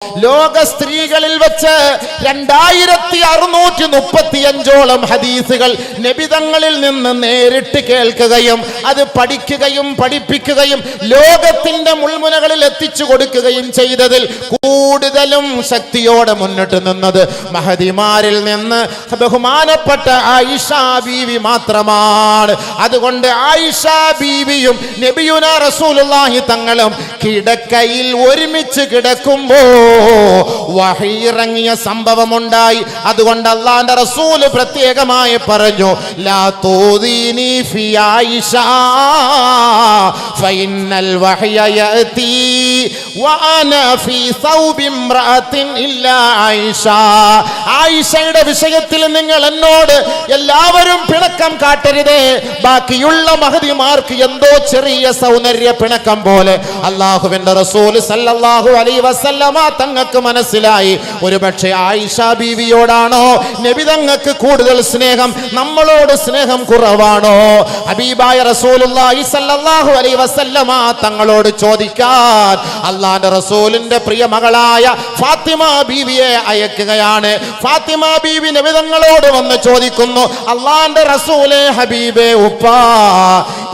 ലോക സ്ത്രീകളിൽ വെച്ച് 2635 ഹദീസുകൾ നബിതങ്ങളിൽ നിന്ന് നേരിട്ട് കേൾക്കുകയും അത് പഠിക്കുകയും പഠിപ്പിക്കുകയും ലോകത്തിന്റെ മുൾമുനകളിൽ എത്തിച്ചു കൊടുക്കുകയും ചെയ്തതിൽ കൂടുതലും ശക്തിയോടെ മുന്നിട്ട് നിന്നത് മഹദിമാരിൽ നിന്ന് ബഹുമാനപ്പെട്ട ആയിഷ ബീവി മാത്രമാണ്. അതുകൊണ്ട് ആയിഷ ബീവിയും നബിയുനാ റസൂലുള്ളാഹി തങ്ങളും കിടക്കയിൽ ഒരുമിച്ച് കിടക്കുമ്പോൾ വഹി ഇറങ്ങിയ സംഭവമുണ്ടായി. അതുകൊണ്ട് അല്ലാഹുവിന്റെ റസൂൽ പ്രത്യേകമായി പറഞ്ഞു, ലാ തൂദീനി ഫി ആയിഷ ഫഇന്നൽ വഹയ യഅതി വഅന ഫീ സൗബി ഇംറഅത്തിൻ ഇല്ലാ ആയിഷ. ആയിഷയുടെ വിഷയത്തിൽ നിങ്ങൾ എന്നോട് എല്ലാവരും പിണക്കം കാട്ടരുതേ. ബാക്കിയുള്ള മഹദിമാർക്ക് എന്തോ ചെറിയ സൗന്ദര്യ പിണക്കം പോലെ അല്ലാഹുവിന്റെ റസൂൽ സല്ലല്ലാഹു അലൈഹി വസല്ലമ തങ്ങൾക്ക് മനസ്സിലായി, ഒരുപക്ഷെ ആയിഷ ബീവിയോടാണോ നബി തങ്ങൾക്ക് കൂടുതൽ സ്നേഹം, നമ്മളോട് സ്നേഹം കുറവാണോ? ഹബീബായ റസൂലുള്ളാഹി സല്ലല്ലാഹു അലൈഹി വസല്ലമ തങ്ങളോട് ചോദിക്കാൻ അല്ലാഹുവിന്റെ റസൂലിന്റെ പ്രിയ മകളായ ഫാത്തിമ ബീവിയെ അയക്കുകയാണ്. ഫാത്തിമ ബീവി നബി തങ്ങളോട് വന്ന് ചോദിക്കുന്നു, അല്ലാഹുവിന്റെ റസൂലേ, ഹബീബേ,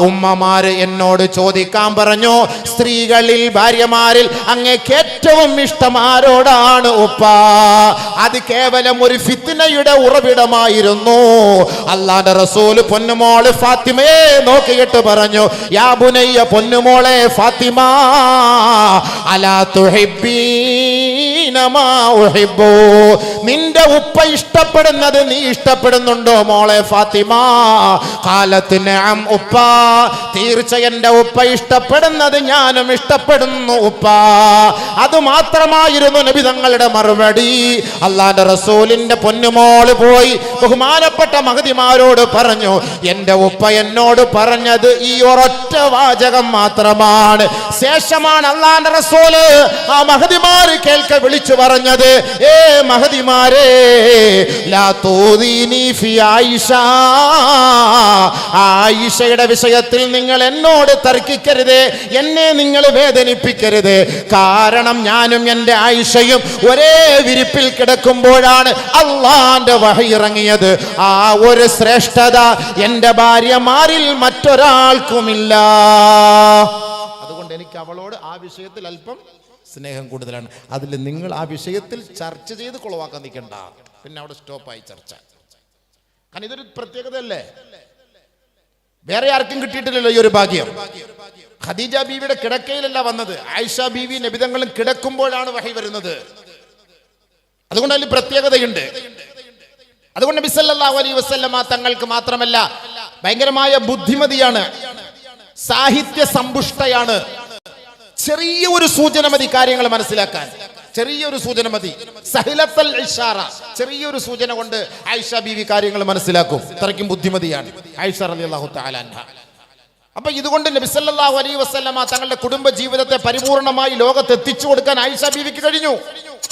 ഉമ്മമാര് എന്നോട് ചോദിക്കാൻ പറഞ്ഞു, സ്ത്രീകളിൽ ഭാര്യമാരിൽ അങ്ങേക്ക് ഏറ്റവും ഇഷ്ടം ആരോടാണ് ഉപ്പ? അത് കേവലം ഒരു ഫിത്നയുടെ ഉറവിടമായിരുന്നു. അല്ലാഹുവിന്റെ റസൂൽ പൊന്നുമോള് ഫാത്തിമയെ നോക്കിയിട്ട് പറഞ്ഞു, യാ ബുനയ്യ, പൊന്നുമോളെ ഫാത്തിമ, അലാ തുഹിബ്ബീന മാ ഉഹിബ്ബു, നിന്റെ ഉപ്പ ഇഷ്ടപ്പെടുന്നത് നീ ഇഷ്ടപ്പെടുന്നുണ്ടോ മോളെ ഫാത്തിമ? ഖാലത്ത് നഅം ഉപ്പ, തീർച്ചയായും എൻ്റെ ഉപ്പ ഇഷ്ടപ്പെടുന്നത് ഞാനും ഇഷ്ടപ്പെടുന്നു ഉപ്പ. അത് മാത്രമായിരുന്നു നബി തങ്ങളുടെ മറുപടി. അല്ലാഹുവിന്റെ റസൂലിന്റെ പൊന്നുമോള് പോയി ബഹുമാനപ്പെട്ട മഹദിമാരോട് പറഞ്ഞു, എൻ്റെ ഉപ്പ എന്നോട് പറഞ്ഞത് ഈ ഒരൊറ്റ വാചകം മാത്രമാണ്. ശേഷമാണ് അല്ലാഹുവിന്റെ റസൂല് ആ മഹദിമാര് കേൾക്ക വിളിച്ചു പറഞ്ഞത്, ഏ മഹദിമാരെ, ലാ തൂദീനി ഫി ആയിഷ, ആയിഷയുടെ വിഷയത്തിൽ നിങ്ങൾ എന്നോട് തർക്കിക്കരുത്, എന്നെ നിങ്ങൾ വേദനിപ്പിക്കരുത്. കാരണം ഞാനും എൻ്റെ ആയിഷയും ഒരേ വിരിപ്പിൽ കിടക്കുമ്പോഴാണ് അല്ലാഹുവിന്റെ വഹി ഇറങ്ങിയത്. ആ ഒരു ശ്രേഷ്ഠത എൻ്റെ ഭാര്യമാരിൽ മറ്റൊരാൾക്കുമില്ല. അതുകൊണ്ട് എനിക്ക് അവളോട് ആ വിഷയത്തിൽ അല്പം സ്നേഹം കൂടുതലാണ്. അതിൽ നിങ്ങൾ ആ വിഷയത്തിൽ ചർച്ച ചെയ്ത് കുളവാക്കാൻ നിൽക്കണ്ട. പിന്നെ അവിടെ സ്റ്റോപ്പായി ചർച്ച. കാരണം ഇതൊരു പ്രത്യേകതയല്ലേ, വേറെ ആർക്കും കിട്ടിയിട്ടില്ലല്ലോ ഈ ഒരു ഭാഗ്യം. ഖദീജ ബീവിയുടെ കിടക്കയിലല്ല വന്നത്, ആയിഷ ബീവി നബിതങ്ങളും കിടക്കുമ്പോഴാണ് വഹി വരുന്നത്. അതുകൊണ്ട് അതിൽ പ്രത്യേകതയുണ്ട്. അതുകൊണ്ട് നബി സല്ലല്ലാഹു അലൈഹി വസല്ലമ തങ്ങൾക്ക് മാത്രമല്ല ഭയങ്കരമായ ബുദ്ധിമതിയാണ്, സാഹിത്യ സമ്പുഷ്ടയാണ്. ചെറിയ ഒരു സൂചന മതി കാര്യങ്ങൾ മനസ്സിലാക്കാൻ, ചെറിയൊരു സൂചന മതി. സഹിലത്തൽ ഇഷാറ, ചെറിയൊരു സൂചന കൊണ്ട് ആയിഷ ബീവി കാര്യങ്ങൾ മനസ്സിലാക്കും. അത്രയ്ക്കും ബുദ്ധിമതിയാണ് ആയിഷ റളിയല്ലാഹു തആല അൻഹ. അപ്പൊ ഇതുകൊണ്ട് നബി സല്ലല്ലാഹു അലൈഹി വസല്ലമ തങ്ങളുടെ കുടുംബ ജീവിതത്തെ പരിപൂർണമായി ലോകത്ത് എത്തിച്ചു കൊടുക്കാൻ ആയിഷ ബീവിക്ക് കഴിഞ്ഞു.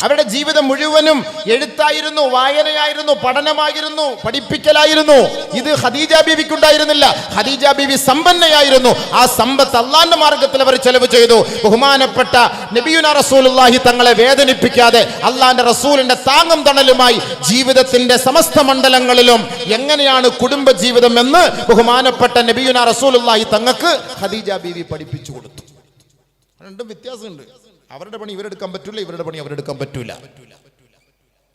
അവരുടെ ജീവിതം മുഴുവനും എഴുത്തായിരുന്നു, വായനയായിരുന്നു, പഠനമായിരുന്നു, പഠിപ്പിക്കലായിരുന്നു. ഇത് ഖദീജ ബീവിക്കുണ്ടായിരുന്നില്ല. ഖദീജ ബീവി സമ്പന്നയായിരുന്നു. ആ സമ്പത്ത് അല്ലാഹുവിന്റെ മാർഗത്തിൽ അവർ ചെലവ് ചെയ്തു. ബഹുമാനപ്പെട്ട നബിയുനാ റസൂലുള്ളാഹി തങ്ങളെ വേദനിപ്പിക്കാതെ അല്ലാഹുവിന്റെ റസൂലിന്റെ താങ്ങും തണലുമായി ജീവിതത്തിന്റെ സമസ്ത മണ്ഡലങ്ങളിലും എങ്ങനെയാണ് കുടുംബ ജീവിതം എന്ന് ബഹുമാനപ്പെട്ട നബിയുനാ റസൂലുള്ളാഹി തങ്ങൾക്ക് ഖദീജ ബീവി പഠിപ്പിച്ചു കൊടുത്തു. രണ്ടും വ്യത്യാസമുണ്ട്. അവരുടെ പണി ഇവരെടുക്കാൻ പറ്റൂല, ഇവരുടെ പണി അവരെടുക്കാൻ പറ്റൂല.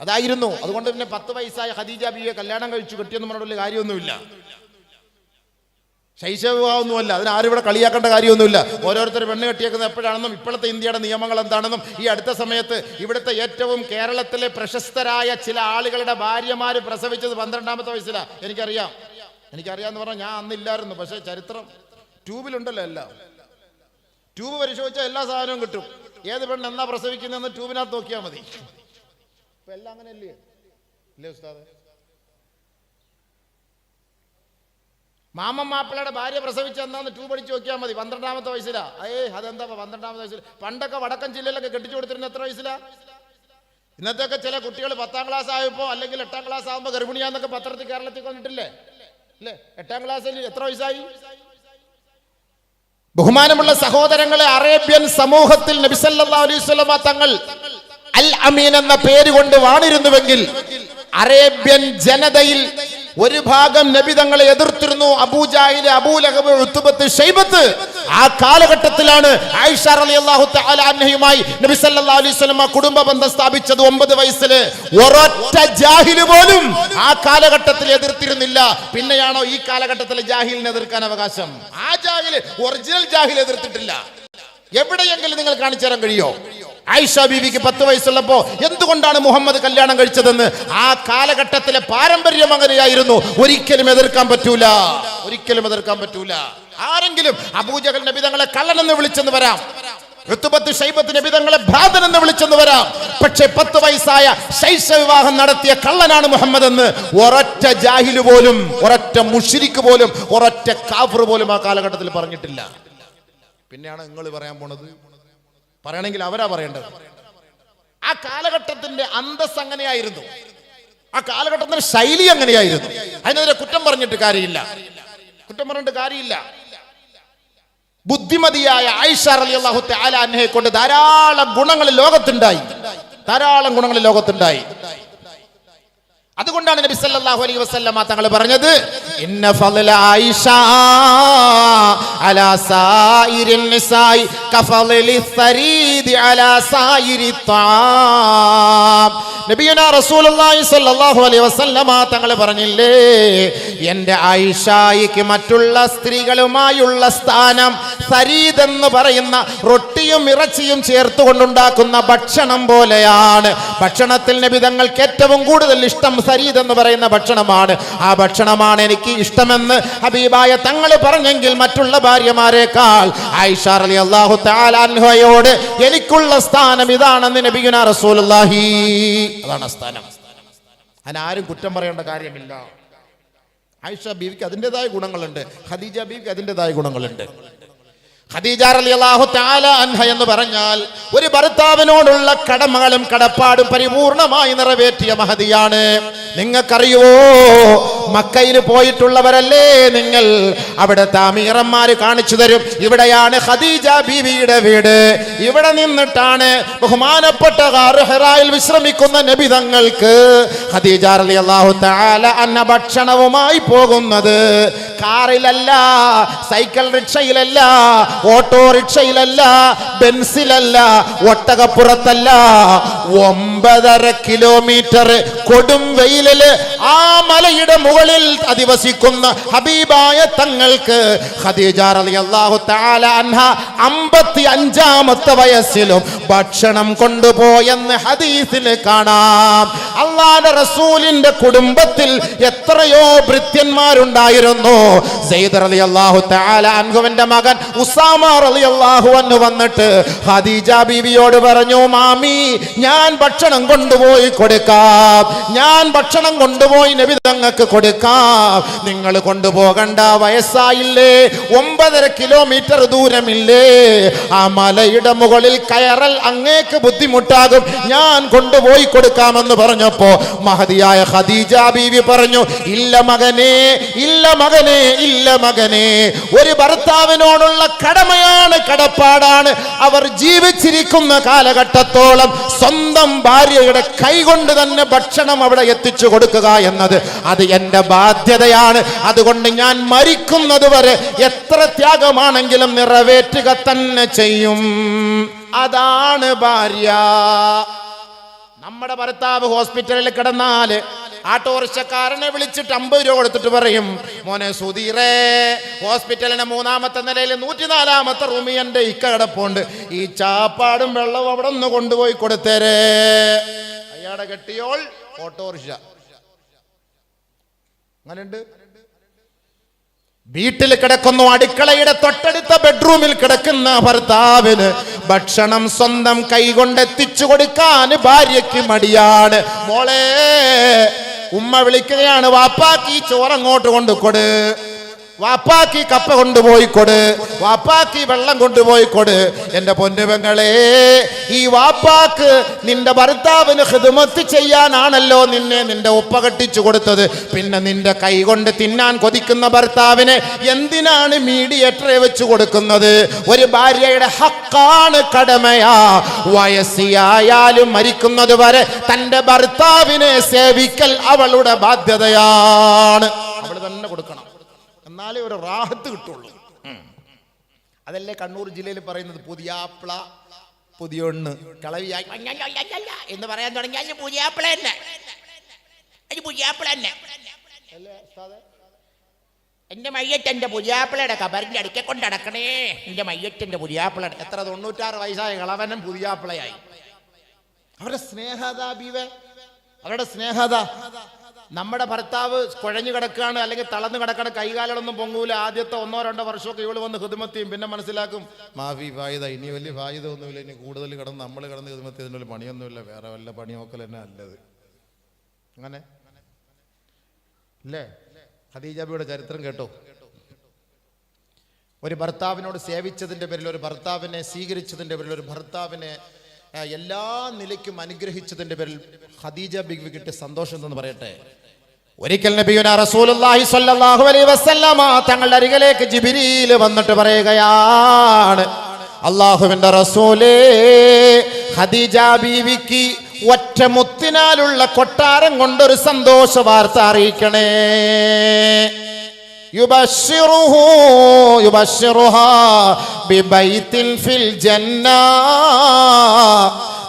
അതായിരുന്നു. അതുകൊണ്ട് പിന്നെ 10 വയസ്സായ ഖദീജ ബീവിയെ കല്യാണം കഴിച്ചു കെട്ടിയെന്ന് പറഞ്ഞ വലിയ കാര്യമൊന്നുമില്ല, ശൈശവവിവാഹമൊന്നുമല്ല. അതിനാരും ഇവിടെ കളിയാക്കേണ്ട കാര്യമൊന്നുമില്ല. ഓരോരുത്തർ പെണ്ണ് കെട്ടിയേക്കുന്നത് എപ്പോഴാണെന്നും ഇപ്പോഴത്തെ ഇന്ത്യയുടെ നിയമങ്ങൾ എന്താണെന്നും ഈ അടുത്ത സമയത്ത് ഇവിടുത്തെ ഏറ്റവും കേരളത്തിലെ പ്രശസ്തരായ ചില ആളുകളുടെ ഭാര്യമാര് പ്രസവിച്ചത് 12ാമത്തെ വയസ്സിലാണ്. എനിക്കറിയാന്ന് പറഞ്ഞാൽ ഞാൻ അന്നില്ലായിരുന്നു. പക്ഷേ ചരിത്രം ട്യൂബിലുണ്ടല്ലോ, എല്ലാം ട്യൂബ് പരിശോധിച്ചാൽ എല്ലാ സാധനവും കിട്ടും. ഏത് പെണ്ണ് എന്നാ പ്രസവിക്കുന്നതെന്ന് ട്യൂബിനകത്ത് നോക്കിയാൽ മതി. ഇപ്പൊ എല്ലാം അങ്ങനെ അല്ലേ ഉസ്താദ്? മാമൻ മാപ്പിളയുടെ ഭാര്യ പ്രസവിച്ച എന്താന്ന് ട്യൂബ് അടിച്ച് നോക്കിയാൽ മതി. 12ാമത്തെ വയസ്സിലാ. അതെന്താ 12ാമത്തെ വയസ്സിൽ? പണ്ടൊക്കെ വടക്കൻ ജില്ലയിലൊക്കെ കെട്ടിച്ചു കൊടുത്തിരുന്ന എത്ര വയസ്സിലാ? ഇന്നത്തെയൊക്കെ ചില കുട്ടികൾ 10ാം ക്ലാസ് ആയപ്പോൾ അല്ലെങ്കിൽ 8ാം ക്ലാസ് ആകുമ്പോൾ ഗർഭിണിയാന്നൊക്കെ പത്രത്തിൽ കേരളത്തിൽ വന്നിട്ടില്ലേ? അല്ലേ? 8ാം ക്ലാസ്സിൽ എത്ര വയസ്സായി? ബഹുമാനമുള്ള സഹോദരങ്ങളെ, അറേബ്യൻ സമൂഹത്തിൽ നബി സല്ലല്ലാഹു അലൈഹി വസല്ലമ തങ്ങൾ അൽ അമീൻ എന്ന പേര് കൊണ്ട് വാണിരുന്നുവെങ്കിൽ അറേബ്യൻ ജനതയിൽ ഒരു ഭാഗം നബി തങ്ങളെ എതിർത്തിരുന്നു. അബൂജാഹിൽ, അബൂലഹബ്, ഉത്ബത്ത്, ഷൈബത്ത്. ആ കാലഘട്ടത്തിലാണ് ആയിഷ റളിയല്ലാഹു തആല അൻഹയുമായി നബി സല്ലല്ലാഹു അലൈഹി വസല്ലം കുടുംബ ബന്ധം സ്ഥാപിച്ചത്. 9 വയസ്സിൽ ഒരൊറ്റ ജാഹിൽ പോലും ആ കാലഘട്ടത്തിൽ എതിർത്തിരുന്നില്ല. പിന്നെയാണോ ഈ കാലഘട്ടത്തിലെ ജാഹിലിനെ എതിർക്കാൻ അവകാശം? ആ ജാഹിൽ, ഒറിജിനൽ ജാഹിൽ എതിർത്തിട്ടില്ല. എവിടെയെങ്കിലും നിങ്ങൾ കാണിച്ചു തരാൻ കഴിയോ? ആയിഷ ബീവിക്ക് 10 വയസ്സുള്ളപ്പോ എന്തുകൊണ്ടാണ് മുഹമ്മദ് കല്യാണം കഴിച്ചതെന്ന് ആ കാലഘട്ടത്തിലെ പാരമ്പര്യം അങ്ങനെയായിരുന്നു. ഒരിക്കലും എതിർക്കാൻ പറ്റൂല, ഒരിക്കലും എതിർക്കാൻ പറ്റൂല. ആരെങ്കിലും അബൂജഹൽ നബി തങ്ങളെ കള്ളനെന്ന് വിളിച്ചെന്ന് വരാം, ഉത്ബത്ത്, ഷൈബത്ത് നബി തങ്ങളെ ഭ്രാന്തൻ എന്ന് വിളിച്ചെന്ന് വരാം. പക്ഷേ 10 വയസ്സായ ശൈശവ വിവാഹം നടത്തിയ കള്ളനാണ് മുഹമ്മദ് എന്ന് ഒരൊറ്റ ജാഹില് പോലും, ഒരൊറ്റ മുശ്രിക്ക് പോലും, ഒരൊറ്റ കാഫിർ പോലും ആ കാലഘട്ടത്തിൽ പറഞ്ഞിട്ടില്ല. പിന്നെയാണ് നിങ്ങൾ പറയാൻ പോണത്. പറയണമെങ്കിൽ അവരാ പറയേണ്ടത്. ആ കാലഘട്ടത്തിന്റെ അന്തസ് അങ്ങനെയായിരുന്നു, ആ കാലഘട്ടത്തിന്റെ ശൈലി അങ്ങനെയായിരുന്നു. അതിനെതിരെ കുറ്റം പറഞ്ഞിട്ട് കാര്യമില്ല, കുറ്റം പറഞ്ഞിട്ട് കാര്യമില്ല. ബുദ്ധിമതിയായ ആയിഷ റളിയല്ലാഹു തആല അൻഹയെ കൊണ്ട് ധാരാളം ഗുണങ്ങൾ ലോകത്തുണ്ടായി, ധാരാളം ഗുണങ്ങൾ ലോകത്തുണ്ടായി. അതുകൊണ്ടാണ് നബി സല്ലല്ലാഹു അലൈഹി വസല്ലമ തങ്ങൾ പറഞ്ഞത്, ഇന്ന ഫളല ആയിഷ അലാ സായിരിൻ നിസായി കഫളലി സരീദി അലാ സായിരി ത്വാം. നബിയുനാ റസൂലുള്ളാഹി സ്വല്ലല്ലാഹു അലൈഹി വസല്ലമ തങ്ങൾ പറഞ്ഞില്ലേ, എൻ്റെ ആയിഷയ്ക്ക് മറ്റുള്ള സ്ത്രീകളുമായുള്ള സ്ഥാനം സരീദ് എന്ന് പറയുന്ന റൊട്ടിയും ഇറച്ചിയും ചേർത്തുകൊണ്ടുണ്ടാക്കുന്ന ഭക്ഷണം പോലെയാണ്. ഭക്ഷണത്തിൽ നബി തങ്ങൾക്ക് ഏറ്റവും കൂടുതൽ ഇഷ്ടം സരീദ് എന്ന് പറയുന്ന ഭക്ഷണമാണ്. ആ ഭക്ഷണമാണ് എനിക്ക് ഇഷ്ടമെന്ന് ഹബീബായ തങ്ങൾ പറഞ്ഞെങ്കിൽ മറ്റുള്ള ഭാര്യമാരെക്കാൾ ആയിഷ റളിയല്ലാഹു തആല അൻഹയോട് എനിക്കുള്ള സ്ഥാനം ഇതാണെന്ന് നബിയുനാ റസൂലുള്ളാഹി. അതാണ് സ്ഥാനം. അതിനാരും കുറ്റം പറയേണ്ട കാര്യമില്ല. ആയിഷ ബീവിക്ക് അതിൻ്റെതായ ഗുണങ്ങളുണ്ട്, ഖദീജ ബീവിക്ക് അതിൻ്റെതായ ഗുണങ്ങളുണ്ട്. ഖദീജ റളിയല്ലാഹു തആല അൻഹ എന്ന് പറഞ്ഞാൽ ഒരു ഭർത്താവിനോടുള്ള കടമകളും കടപ്പാടും പരിപൂർണമായി നിറവേറ്റിയ മഹദിയാണ്. നിങ്ങൾക്കറിയുവോ, മക്കയിൽ പോയിട്ടുള്ളവരല്ലേ നിങ്ങൾ? അവിടെ അമീറന്മാര് കാണിച്ചു തരും, ഇവിടെയാണ് ഖദീജ ബീവിയുടെ വീട്. ഇവിടെ നിന്നിട്ടാണ് ബഹുമാനപ്പെട്ട ഗാർ ഹിറായിൽ വിശ്രമിക്കുന്ന നബി തങ്ങൾക്ക് ഖദീജ റളിയല്ലാഹു തആല അൻഹ ഭക്ഷണവുമായി പോകുന്നത്. കാറിലല്ല, സൈക്കിൾ റിക്ഷയിലല്ല, ഓട്ടോറിക്ഷയിലല്ല, ബെൻസിലല്ല, ഒട്ടകപ്പുറത്തല്ല. 9.5 കിലോമീറ്റർ കൊടും വെയിലില് ആ മലയുടെ മുകളിൽ അധിവസിക്കുന്ന ഹബീബായ തങ്ങൾക്ക് ഖദീജ റളിയല്ലാഹു തആല അൻഹ 55-ാമത്തെ വയസ്സിലും ഭക്ഷണം കൊണ്ടുപോയെന്ന് ഹദീസിൽ കാണാം. അല്ലാഹുവിന്റെ റസൂലിന്റെ കുടുംബത്തിൽ എത്രയോ ഭൃത്യന്മാരുണ്ടായിരുന്നു. സയ്യിദ് റളിയല്ലാഹു തആല അൻഹുവിന്റെ മകൻ ഉസാമ റളിയല്ലാഹു അൻഹു വന്നിട്ട് ഖദീജ ബീവിയോട് പറഞ്ഞു, മാമി ഞാൻ ഭക്ഷണം കൊണ്ടുപോയി കൊടുക്കാം, ഞാൻ ഭക്ഷണം കൊണ്ടുപോയി നബി തങ്ങൾക്ക് കൊടുക്കാം, നിങ്ങൾ കൊണ്ടുപോകണ്ട, വയസ്സായില്ലേ, 9.5 കിലോമീറ്റർ ദൂരമില്ലേ, ആ മലയുടെ മുകളിൽ കയറൽ അങ്ങേക്ക് ബുദ്ധിമുട്ടാകും, ഞാൻ കൊണ്ടുപോയി കൊടുക്കാമെന്ന് പറഞ്ഞപ്പോ മഹദിയായ ഖദീജ ബീവി പറഞ്ഞു, ഇല്ല മകനെ, ഇല്ല മകനെ, ഇല്ല മകനെ, ഒരു ഭർത്താവിനോടുള്ള കടമയാണ്, കടപ്പാടാണ്. അവർ ജീവിച്ചിരിക്കുന്ന കാലഘട്ടത്തോളം സ്വന്തം ഭാര്യയുടെ കൈകൊണ്ട് തന്നെ ഭക്ഷണം അവിടെ എത്തിച്ചു കൊടുക്കുക എന്നത് അത് എന്റെ ബാധ്യതയാണ്. അതുകൊണ്ട് ഞാൻ മരിക്കുന്നത് വരെ എത്ര ത്യാഗമാണെങ്കിലും നിറവേറ്റുക തന്നെ ചെയ്യും. അതാണ് ഭാര്യ. നമ്മുടെ ഭർത്താവ് ഹോസ്പിറ്റലിൽ കിടന്നാൽ ആട്ടോറിക്ഷക്കാരനെ വിളിച്ചിട്ട് 50 രൂപ കൊടുത്തിട്ട് പറയും, മോനെ സുധീറേ, ഹോസ്പിറ്റലിന്റെ 3-ാമത്തെ നിലയിൽ 104-ാമത്തെ റൂമിൽ എൻ്റെ ഇക്ക കിടപ്പുണ്ട്, ഈ ചാപ്പാടും വെള്ളവും അവിടെ ഒന്ന് കൊണ്ടുപോയി കൊടുത്തേരേ. അയാളുടെ കെട്ടിയോൾ ഓട്ടോറിക്ഷ. അങ്ങനെയുണ്ട്. വീട്ടിൽ കിടക്കുന്നു, അടുക്കളയുടെ തൊട്ടടുത്ത ബെഡ്റൂമിൽ കിടക്കുന്ന ഭർത്താവിന് ഭക്ഷണം സ്വന്തം കൈകൊണ്ട് എത്തിച്ചു കൊടുക്കാൻ ഭാര്യയ്ക്ക് മടിയാണ്. മോളെ, ഉമ്മ വിളിക്കുകയാണ്, വാപ്പാക്ക് ഈ ചോറങ്ങോട്ട് കൊണ്ടുകൊട്. വാപ്പാക്കി കപ്പ കൊണ്ടുപോയി കൊട്, വാപ്പാക്കി വെള്ളം കൊണ്ടുപോയി കൊട്. എന്റെ പൊന്നുപെങ്ങളെ, ഈ വാപ്പാക്ക് നിന്റെ ഭർത്താവിന് ഖിദ്മത്ത് ചെയ്യാനാണല്ലോ നിന്റെ ഉപ്പ കെട്ടിച്ചു കൊടുത്തത്. പിന്നെ നിന്റെ കൈ കൊണ്ട് തിന്നാൻ കൊതിക്കുന്ന ഭർത്താവിനെ എന്തിനാണ് മീഡിയേറ്ററെ വെച്ച് കൊടുക്കുന്നത്? ഒരു ഭാര്യയുടെ ഹക്കാണ്, കടമയാ. വയസ്സിയായാലും മരിക്കുന്നത് വരെ തന്റെ ഭർത്താവിനെ സേവിക്കൽ അവളുടെ ബാധ്യതയാണ്. അവൾ തന്നെ കൊടുക്കണം, എന്നാലേ ഒരു റാഹത്ത് കിട്ടുള്ളൂ. അതല്ലേ കണ്ണൂർ ജില്ലയിൽ പറയുന്നത് പുതിയാപ്പിള പുതിയൊണ്ണ് കളവിയായി എന്ന് പറയാൻ തുടങ്ങിയാൽ പുതിയാപ്പിള തന്നെ, പുതിയാപ്പിള തന്നെ. എന്റെ മയ്യറ്റ് എന്റെ പുതിയാപ്പിളയുടെ കബറിന്റെ അടുക്കെ കൊണ്ടടക്കണേ, എന്റെ മയ്യറ്റിന്റെ പുതിയാപ്പിള. എത്ര 96 വയസ്സായ കളവനും പുതിയാപ്പിളയായി. അവരുടെ സ്നേഹത ബീവേ, അവരുടെ സ്നേഹത. നമ്മുടെ ഭർത്താവ് കുഴഞ്ഞു കിടക്കുകയാണ്, അല്ലെങ്കിൽ തളർന്നു കിടക്കുകയാണ്, കൈകാലുകളൊന്നും പൊങ്ങൂല. ആദ്യത്തെ 1-2 വർഷമൊക്കെ ഇവള് വന്ന് ഹിദ്മത്ത് ചെയ്യും. പിന്നെ മനസ്സിലാക്കും മാഫി ഫായിദ, ഇനി വലിയ ഫായിദ ഒന്നുമില്ല, ഇനി കൂടുതൽ കിടന്ന് നമ്മൾ കിടന്ന് ഹിദ്മത്ത് ചെയ്തതിന് വലിയ പണിയൊന്നുമില്ല, വേറെ വല്ല പണി നോക്കൽ തന്നെ നല്ലത്. അങ്ങനെ അല്ലേ? ഖദീജയുടെ ചരിത്രം കേട്ടോ. ഒരു ഭർത്താവിനോട് സേവിച്ചതിന്റെ പേരിൽ, ഒരു ഭർത്താവിനെ സ്വീകരിച്ചതിന്റെ പേരിൽ, ഒരു ഭർത്താവിനെ എല്ലാ നിലയ്ക്കും അനുഗ്രഹിച്ചതിന്റെ പേരിൽ ഖദീജ ബീവി കിട്ടിയ സന്തോഷം എന്ന് പറയട്ടെ. ഒരിക്കൽ നബിയുനാ റസൂലുള്ളാഹി സ്വല്ലല്ലാഹു അലൈഹി വസല്ലമ തങ്ങളുടെ അരികിലേക്ക് ജിബ്രീൽ വന്നിട്ട് പറയുകയാണ്, അല്ലാഹുവിന്റെ റസൂലേ, ഖദീജ ബീവിക്ക് ഒറ്റ മുത്തിനാലുള്ള കൊട്ടാരം കൊണ്ടൊരു സന്തോഷ വാർത്ത അറിയിക്കണേ. യുബശ്ശിറുഹാ ബിബൈത്തിൻ ഫിൽ ജന്നാ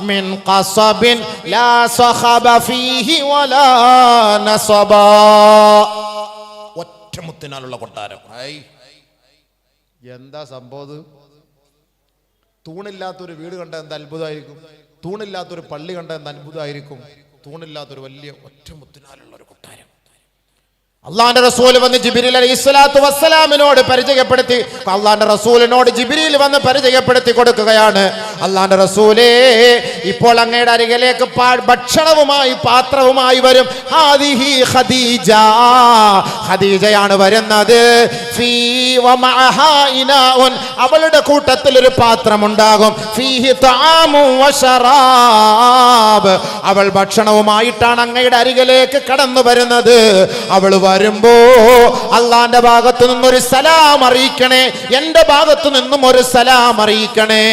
മിൻ ഖസബിൻ ലാ സഖബ ഫീഹി വലാ നസബ. ഒറ്റ മുത്തിനാലുള്ള കൊട്ടാരം. എന്താ സംഭവം? തൂണില്ലാത്തൊരു വീട് കണ്ട എന്ത് അത്ഭുതമായിരിക്കും, തൂണില്ലാത്തൊരു പള്ളി കണ്ട എന്ത് അത്ഭുതമായിരിക്കും, തൂണില്ലാത്തൊരു വലിയ ഒറ്റമുത്തിനാലുള്ള ഒരു കൊട്ടാരം. അള്ളാന്റെ റസൂൽ വന്ന് ജിബ്രീൽ അലൈഹിസ്സലാത്തു വസ്സലാമിനോട് പരിചയപ്പെടുത്തി, അള്ളാന്റെ റസൂലിനോട് ജിബ്രീൽ വന്ന് പരിചയപ്പെടുത്തി കൊടുക്കുകയാണ്. അള്ളാന്റെ റസൂലേ, ഇപ്പോൾ അങ്ങയുടെ അരികിലേക്ക് ഭക്ഷണവുമായി പാത്രവുമായി വരും. ഹാദിഹി ഖദീജ, ഖദീജയാണ് വരുന്നത്. ഫീ വമഅഹാ ഇനാഉൻ, അവളുടെ കൂട്ടത്തിൽ ഒരു പാത്രമുണ്ടാകും. ഫീഹി തആമു വശറാബ്, അവൾ ഭക്ഷണവുമായിട്ടാണ് അങ്ങയുടെ അരികിലേക്ക് കടന്നു വരുന്നത്. അവൾ വരുമ്പോ അള്ളാന്റെ ഭാഗത്തു നിന്നൊരു സലാം അറിയിക്കണേ, എന്റെ ഭാഗത്തു നിന്നും ഒരു സലാം അറിയിക്കണേ.